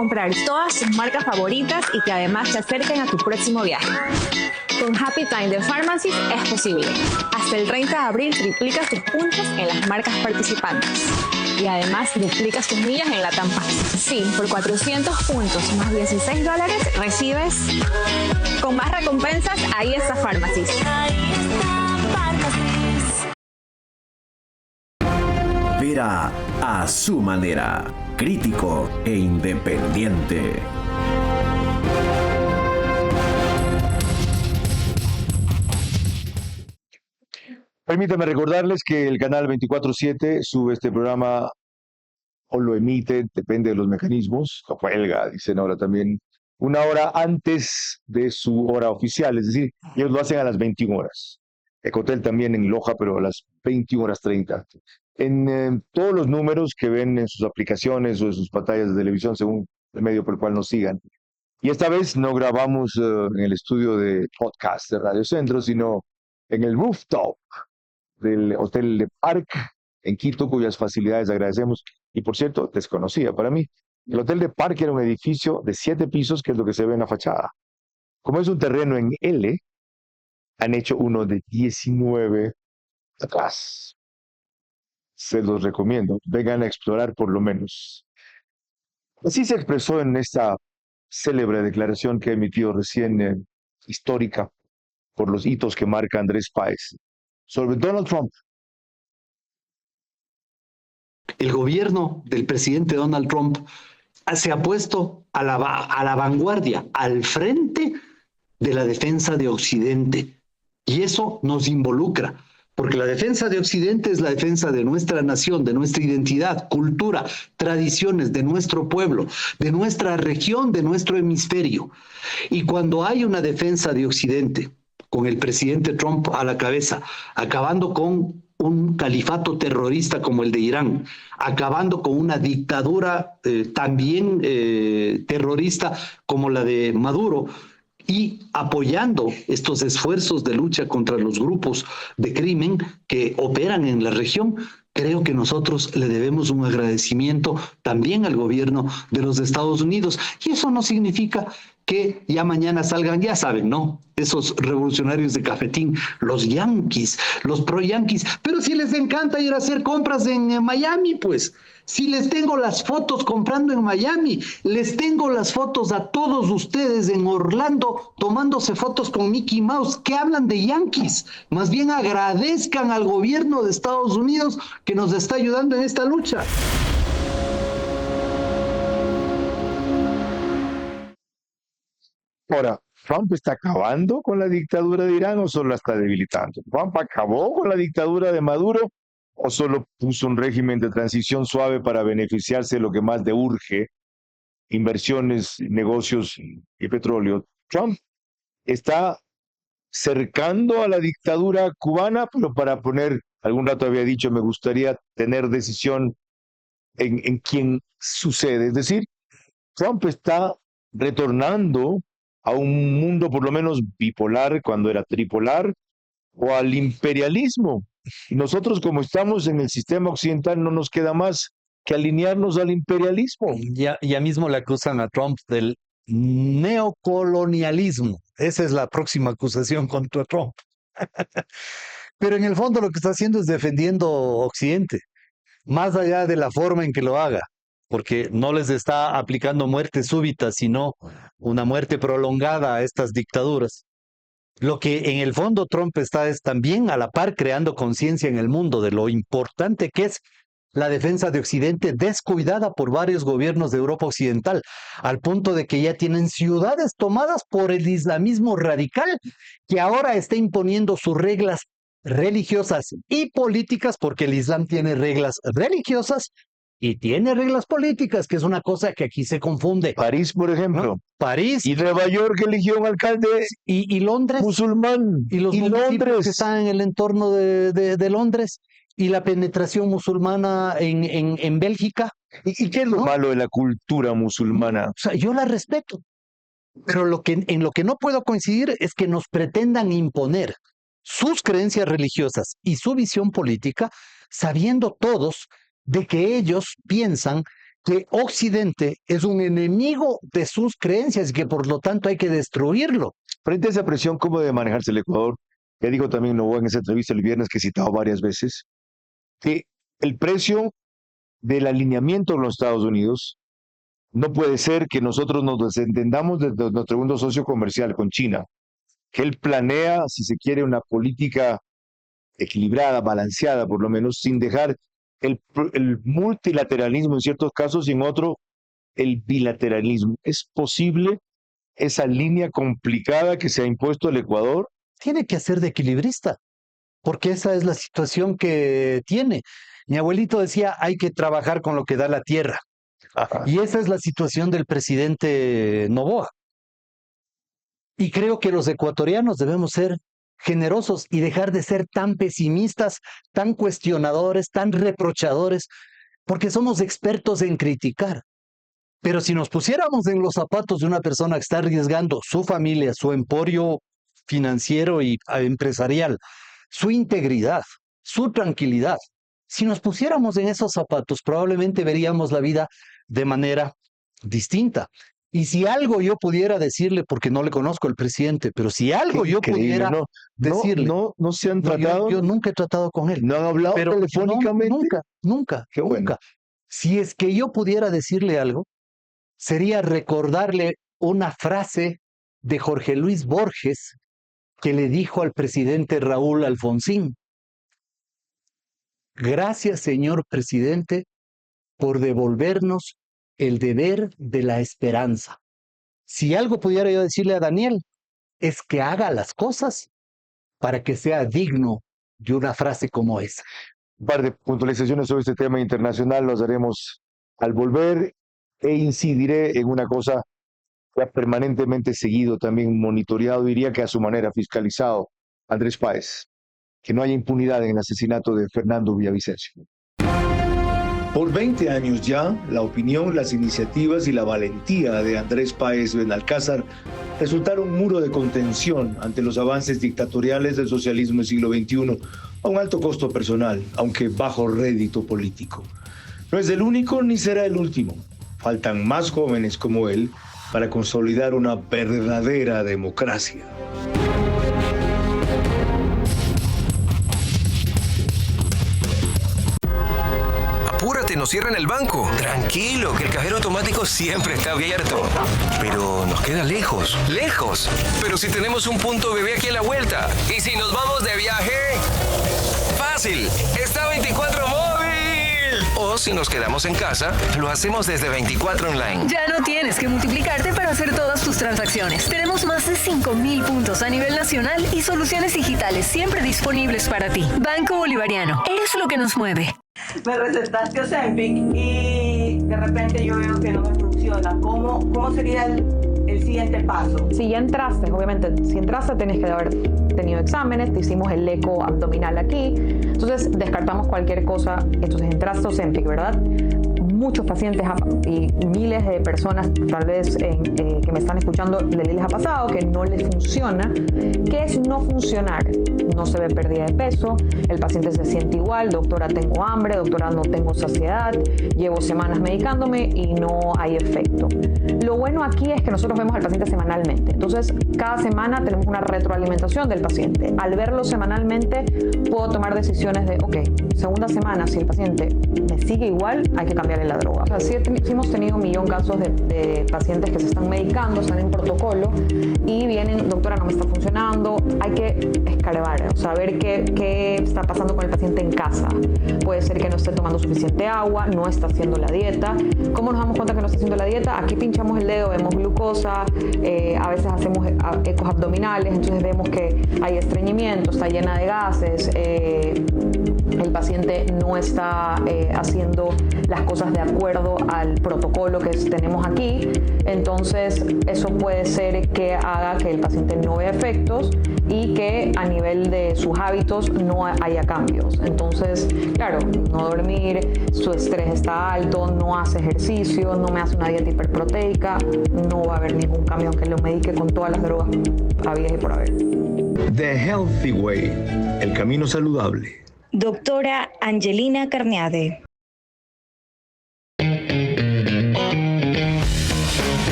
comprar todas tus marcas favoritas y que además te acerquen a tu próximo viaje. Con Happy Time de Pharmacy es posible. Hasta el 30 de abril triplicas tus puntos en las marcas participantes. Y además duplicas tus millas en la Tampa. Sí, por 400 puntos más $16 recibes con más recompensas. Ahí está Pharmacy. Vera a su manera, crítico e independiente. Permítame recordarles que el canal 24/7 sube este programa o lo emite, depende de los mecanismos, lo cuelga, dicen ahora también, 1 hora antes de su hora oficial, es decir, ellos lo hacen a las 21 horas. Ecotel también en Loja, pero a las 21:30. En todos los números que ven en sus aplicaciones o en sus pantallas de televisión, según el medio por el cual nos sigan. Y esta vez no grabamos en el estudio de podcast de Radio Centro, sino en el rooftop del Hotel de Park en Quito, cuyas facilidades agradecemos. Y por cierto, desconocía para mí. El Hotel de Park era un edificio de 7 pisos, que es lo que se ve en la fachada. Como es un terreno en L, han hecho uno de 19 atrás. Se los recomiendo. Vengan a explorar por lo menos. Así se expresó en esta célebre declaración que ha emitido recién, histórica, por los hitos que marca Andrés Páez sobre Donald Trump. El gobierno del presidente Donald Trump se ha puesto a la vanguardia, al frente de la defensa de Occidente. Y eso nos involucra, porque la defensa de Occidente es la defensa de nuestra nación, de nuestra identidad, cultura, tradiciones, de nuestro pueblo, de nuestra región, de nuestro hemisferio. Y cuando hay una defensa de Occidente, con el presidente Trump a la cabeza, acabando con un califato terrorista como el de Irán, acabando con una dictadura también terrorista como la de Maduro, y apoyando estos esfuerzos de lucha contra los grupos de crimen que operan en la región, creo que nosotros le debemos un agradecimiento también al gobierno de los Estados Unidos. Y eso no significa que ya mañana salgan, ya saben, ¿no? Esos revolucionarios de cafetín, los yanquis, los pro-yanquis. Pero si les encanta ir a hacer compras en Miami, pues. Si les tengo las fotos comprando en Miami, les tengo las fotos a todos ustedes en Orlando tomándose fotos con Mickey Mouse. ¿Qué hablan de yanquis? Más bien agradezcan al gobierno de Estados Unidos que nos está ayudando en esta lucha. Ahora, ¿Trump está acabando con la dictadura de Irán o solo la está debilitando? ¿Trump acabó con la dictadura de Maduro o solo puso un régimen de transición suave para beneficiarse de lo que más le urge, inversiones, negocios y petróleo? Trump está cercando a la dictadura cubana, pero para poner, algún rato había dicho, me gustaría tener decisión en quién sucede. Es decir, Trump está retornando a un mundo por lo menos bipolar cuando era tripolar, o al imperialismo. Y nosotros, como estamos en el sistema occidental, no nos queda más que alinearnos al imperialismo. Ya mismo le acusan a Trump del neocolonialismo. Esa es la próxima acusación contra Trump. Pero en el fondo lo que está haciendo es defendiendo Occidente, más allá de la forma en que lo haga, porque no les está aplicando muerte súbita, sino una muerte prolongada a estas dictaduras. Lo que en el fondo Trump está es también a la par creando conciencia en el mundo de lo importante que es la defensa de Occidente, descuidada por varios gobiernos de Europa Occidental, al punto de que ya tienen ciudades tomadas por el islamismo radical, que ahora está imponiendo sus reglas religiosas y políticas, porque el Islam tiene reglas religiosas y tiene reglas políticas, que es una cosa que aquí se confunde. París, por ejemplo. ¿No? París. Y Nueva York eligió un alcalde y Londres. Musulmán. Y los municipios que están en el entorno de Londres. Y la penetración musulmana en Bélgica. ¿Y qué es lo malo de la cultura musulmana? O sea, yo la respeto. Pero en lo que no puedo coincidir es que nos pretendan imponer sus creencias religiosas y su visión política, sabiendo todos de que ellos piensan que Occidente es un enemigo de sus creencias y que por lo tanto hay que destruirlo. Frente a esa presión, ¿cómo debe manejarse el Ecuador? Ya dijo también Noboa en esa entrevista el viernes que he citado varias veces, que el precio del alineamiento con los Estados Unidos no puede ser que nosotros nos desentendamos de nuestro segundo socio comercial con China, que él planea, si se quiere, una política equilibrada, balanceada, por lo menos, sin dejar el multilateralismo en ciertos casos y en otro el bilateralismo. ¿Es posible esa línea complicada que se ha impuesto el Ecuador? Tiene que hacer de equilibrista, porque esa es la situación que tiene. Mi abuelito decía, hay que trabajar con lo que da la tierra. Ajá. Y esa es la situación del presidente Noboa. Y creo que los ecuatorianos debemos ser generosos y dejar de ser tan pesimistas, tan cuestionadores, tan reprochadores, porque somos expertos en criticar. Pero si nos pusiéramos en los zapatos de una persona que está arriesgando su familia, su emporio financiero y empresarial, su integridad, su tranquilidad, si nos pusiéramos en esos zapatos, probablemente veríamos la vida de manera distinta. Y si algo yo pudiera decirle, porque no le conozco al presidente, pero si algo yo pudiera decirle... No se han tratado... Yo nunca he tratado con él. ¿No han hablado telefónicamente? Nunca. Si es que yo pudiera decirle algo, sería recordarle una frase de Jorge Luis Borges que le dijo al presidente Raúl Alfonsín: gracias, señor presidente, por devolvernos el deber de la esperanza. Si algo pudiera yo decirle a Daniel, es que haga las cosas para que sea digno de una frase como esa. Un par de puntualizaciones sobre este tema internacional los haremos al volver e incidiré en una cosa que ha permanentemente seguido, también monitoreado, diría que a su manera fiscalizado Andrés Páez, que no haya impunidad en el asesinato de Fernando Villavicencio. Por 20 años ya, la opinión, las iniciativas y la valentía de Andrés Páez Benalcázar resultaron un muro de contención ante los avances dictatoriales del socialismo del siglo XXI, a un alto costo personal, aunque bajo rédito político. No es el único ni será el último. Faltan más jóvenes como él para consolidar una verdadera democracia. Apúrate, nos cierran el banco. Tranquilo, que el cajero automático siempre está abierto. Pero nos queda lejos. ¡Lejos! Pero si tenemos un punto bebé aquí a la vuelta. ¿Y si nos vamos de viaje? ¡Fácil! ¡Está 24 móvil! O si nos quedamos en casa, lo hacemos desde 24 online. Ya no tienes que multiplicarte para hacer todas tus transacciones. Tenemos más de 5,000 puntos a nivel nacional y soluciones digitales siempre disponibles para ti. Banco Bolivariano, eres lo que nos mueve. Me recetaste Ozempic y de repente yo veo que no me funciona. ¿Cómo sería el siguiente paso? Si ya entraste, obviamente, si entraste tenés que haber tenido exámenes, te hicimos el eco abdominal aquí, entonces descartamos cualquier cosa, entonces entraste Ozempic, ¿verdad? Muchos pacientes y miles de personas tal vez que me están escuchando les ha pasado que no les funciona. ¿Qué es no funcionar? No se ve pérdida de peso, el paciente se siente igual, doctora tengo hambre, doctora no tengo saciedad, llevo semanas medicándome y no hay efecto. Lo bueno aquí es que nosotros vemos al paciente semanalmente, entonces cada semana tenemos una retroalimentación del paciente. Al verlo semanalmente puedo tomar decisiones de, ok, segunda semana si el paciente me sigue igual, hay que cambiarle la droga. O sea, sí hemos tenido 1,000,000 casos de pacientes que se están medicando, están en protocolo y vienen, doctora, no me está funcionando. Hay que escarbar, o sea, ver qué está pasando con el paciente en casa. Puede ser que no esté tomando suficiente agua, no está haciendo la dieta. ¿Cómo nos damos cuenta que no está haciendo la dieta? Aquí pinchamos el dedo, vemos glucosa, a veces hacemos ecos abdominales, entonces vemos que hay estreñimiento, está llena de gases, el paciente no está haciendo las cosas de acuerdo al protocolo que tenemos aquí, entonces eso puede ser que haga que el paciente no vea efectos y que a nivel de sus hábitos no haya cambios. Entonces, claro, no dormir, su estrés está alto, no hace ejercicio, no me hace una dieta hiperproteica, no va a haber ningún cambio aunque lo medique con todas las drogas habidas y por haber. The Healthy Way, el camino saludable. Doctora Angelina Carneade.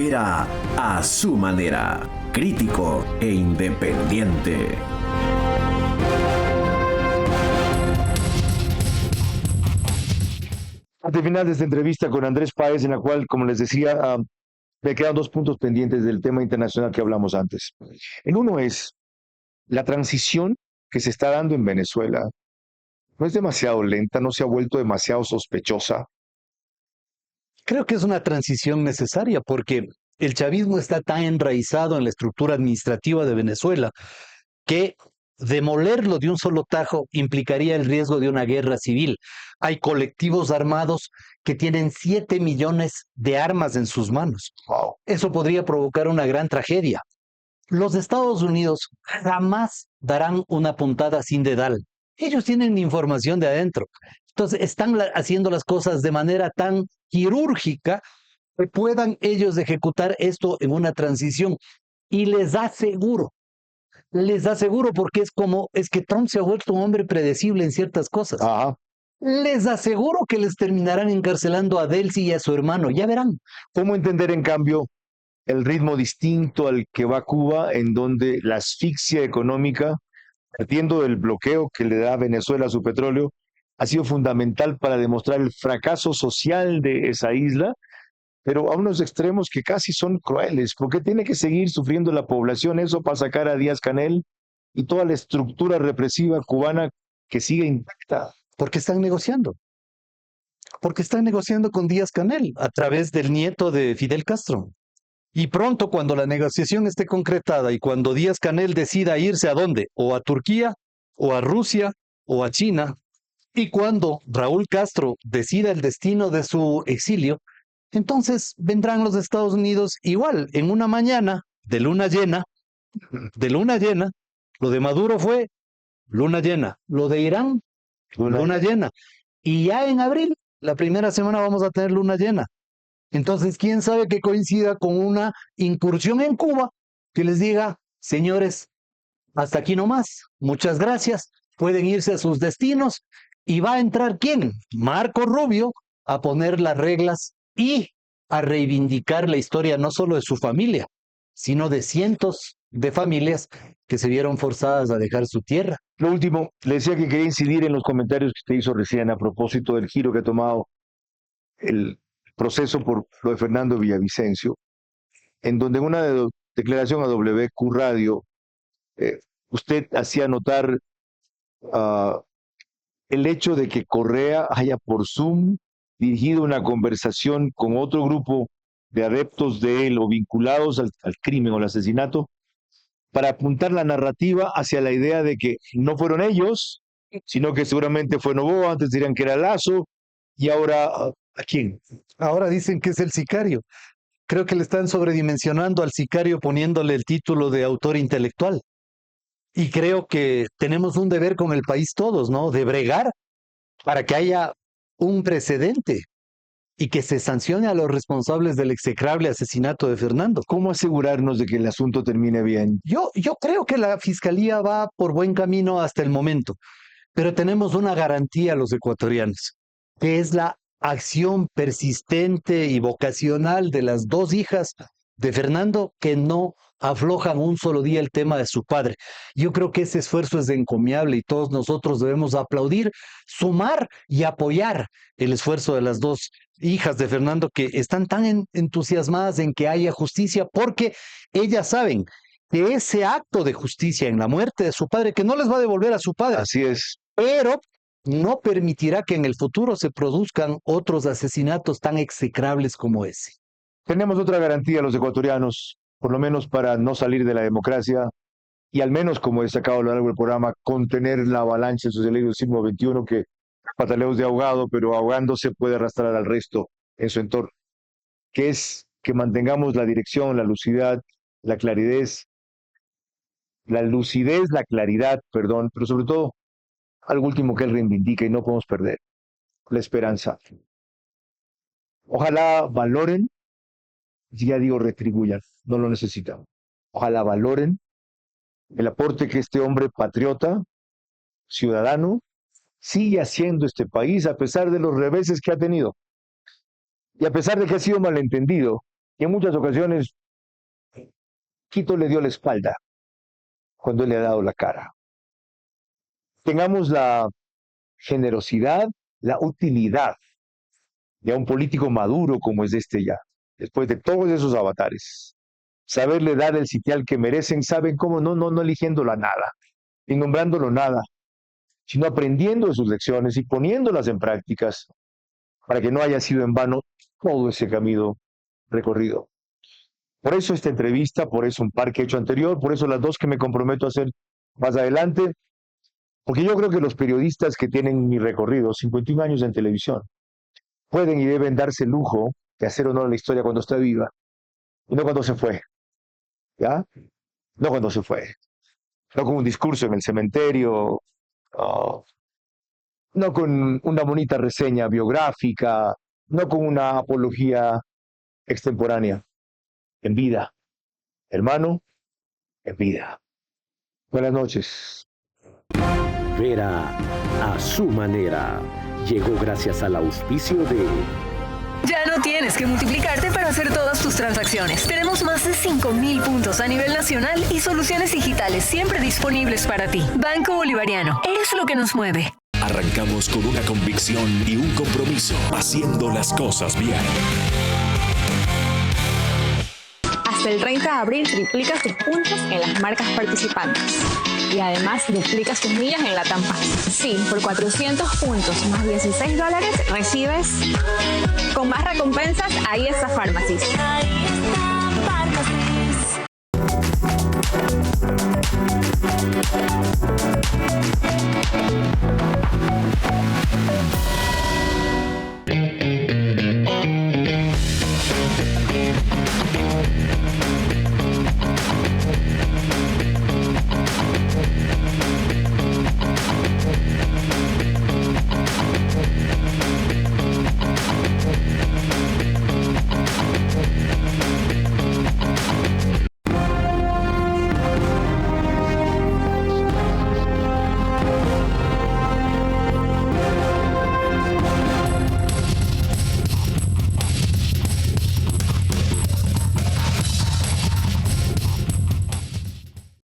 Vera a su manera, crítico e independiente. Al final de esta entrevista con Andrés Páez, en la cual, como les decía, me quedan 2 puntos pendientes del tema internacional que hablamos antes. El uno es la transición que se está dando en Venezuela. No es demasiado lenta, no se ha vuelto demasiado sospechosa. Creo que es una transición necesaria porque el chavismo está tan enraizado en la estructura administrativa de Venezuela que demolerlo de un solo tajo implicaría el riesgo de una guerra civil. Hay colectivos armados que tienen 7 millones de armas en sus manos. Wow. Eso podría provocar una gran tragedia. Los Estados Unidos jamás darán una puntada sin dedal. Ellos tienen información de adentro. Entonces están haciendo las cosas de manera tan quirúrgica que puedan ellos ejecutar esto en una transición. Y les aseguro porque es que Trump se ha vuelto un hombre predecible en ciertas cosas. Ajá. Les aseguro que les terminarán encarcelando a Delcy y a su hermano, ya verán. ¿Cómo entender, en cambio, el ritmo distinto al que va Cuba, en donde la asfixia económica, partiendo del bloqueo que le da Venezuela a su petróleo, ha sido fundamental para demostrar el fracaso social de esa isla, pero a unos extremos que casi son crueles? ¿Por qué tiene que seguir sufriendo la población eso para sacar a Díaz-Canel y toda la estructura represiva cubana que sigue intacta? Porque están negociando. Porque están negociando con Díaz-Canel a través del nieto de Fidel Castro. Y pronto, cuando la negociación esté concretada y cuando Díaz-Canel decida irse ¿a dónde? O a Turquía, o a Rusia, o a China, y cuando Raúl Castro decida el destino de su exilio, entonces vendrán los Estados Unidos igual, en una mañana de luna llena, lo de Maduro fue luna llena, lo de Irán, luna llena, y ya en abril, la primera semana vamos a tener luna llena. Entonces, quién sabe que coincida con una incursión en Cuba que les diga, señores, hasta aquí nomás, muchas gracias, pueden irse a sus destinos, y va a entrar ¿quién? Marco Rubio a poner las reglas y a reivindicar la historia no solo de su familia, sino de cientos de familias que se vieron forzadas a dejar su tierra. Lo último, le decía que quería incidir en los comentarios que usted hizo recién a propósito del giro que ha tomado el proceso por lo de Fernando Villavicencio, en donde en una declaración a WQ Radio, usted hacía notar el hecho de que Correa haya por Zoom dirigido una conversación con otro grupo de adeptos de él o vinculados al crimen o al asesinato, para apuntar la narrativa hacia la idea de que no fueron ellos, sino que seguramente fue Noboa, antes dirían que era Lazo, y ahora, ¿a quién? Ahora dicen que es el sicario. Creo que le están sobredimensionando al sicario poniéndole el título de autor intelectual. Y creo que tenemos un deber con el país todos, ¿no? De bregar para que haya un precedente y que se sancione a los responsables del execrable asesinato de Fernando. ¿Cómo asegurarnos de que el asunto termine bien? Yo creo que la fiscalía va por buen camino hasta el momento, pero tenemos una garantía los ecuatorianos, que es la acción persistente y vocacional de las 2 hijas de Fernando, que no aflojan un solo día el tema de su padre. Yo creo que ese esfuerzo es encomiable y todos nosotros debemos aplaudir, sumar y apoyar el esfuerzo de las 2 hijas de Fernando, que están tan entusiasmadas en que haya justicia, porque ellas saben que ese acto de justicia en la muerte de su padre, que no les va a devolver a su padre. Así es. Pero no permitirá que en el futuro se produzcan otros asesinatos tan execrables como ese. Tenemos otra garantía los ecuatorianos, por lo menos para no salir de la democracia y al menos, como he destacado a lo largo del programa, contener la avalancha del socialismo del siglo XXI que pataleos de ahogado, pero ahogándose puede arrastrar al resto en su entorno, que es que mantengamos la dirección, la lucidez, la claridad, perdón, pero sobre todo algo último que él reivindica y no podemos perder, la esperanza. Ojalá valoren, ya digo retribuyan, no lo necesitan. Ojalá valoren el aporte que este hombre patriota, ciudadano, sigue haciendo este país a pesar de los reveses que ha tenido y a pesar de que ha sido malentendido Y en muchas ocasiones, Quito le dio la espalda cuando le ha dado la cara. Tengamos la generosidad, la utilidad de un político maduro como es este ya, después de todos esos avatares. Saberle dar el sitial que merecen, ¿saben cómo? No eligiéndolo a nada, ni nombrándolo nada, sino aprendiendo de sus lecciones y poniéndolas en prácticas para que no haya sido en vano todo ese camino recorrido. Por eso esta entrevista, por eso un par que he hecho anterior, por eso las dos que me comprometo a hacer más adelante, porque yo creo que los periodistas que tienen mi recorrido, 51 años en televisión, pueden y deben darse el lujo de hacer honor a la historia cuando está viva, y no cuando se fue, ¿ya? No cuando se fue, no con un discurso en el cementerio, no con una bonita reseña biográfica, no con una apología extemporánea, en vida, hermano, en vida. Buenas noches. Vera a su manera. Llegó gracias al auspicio de... Ya no tienes que multiplicarte para hacer todas tus transacciones. Tenemos más de 5,000 puntos a nivel nacional y soluciones digitales siempre disponibles para ti. Banco Bolivariano, eres lo que nos mueve. Arrancamos con una convicción y un compromiso, haciendo las cosas bien. Hasta el 30 de abril triplica tus puntos en las marcas participantes. Y además duplica tus millas en la Tampa. Sí, por 400 puntos más $16 recibes con más recompensas. Ahí está Pharmacies. Ahí está Pharmacies.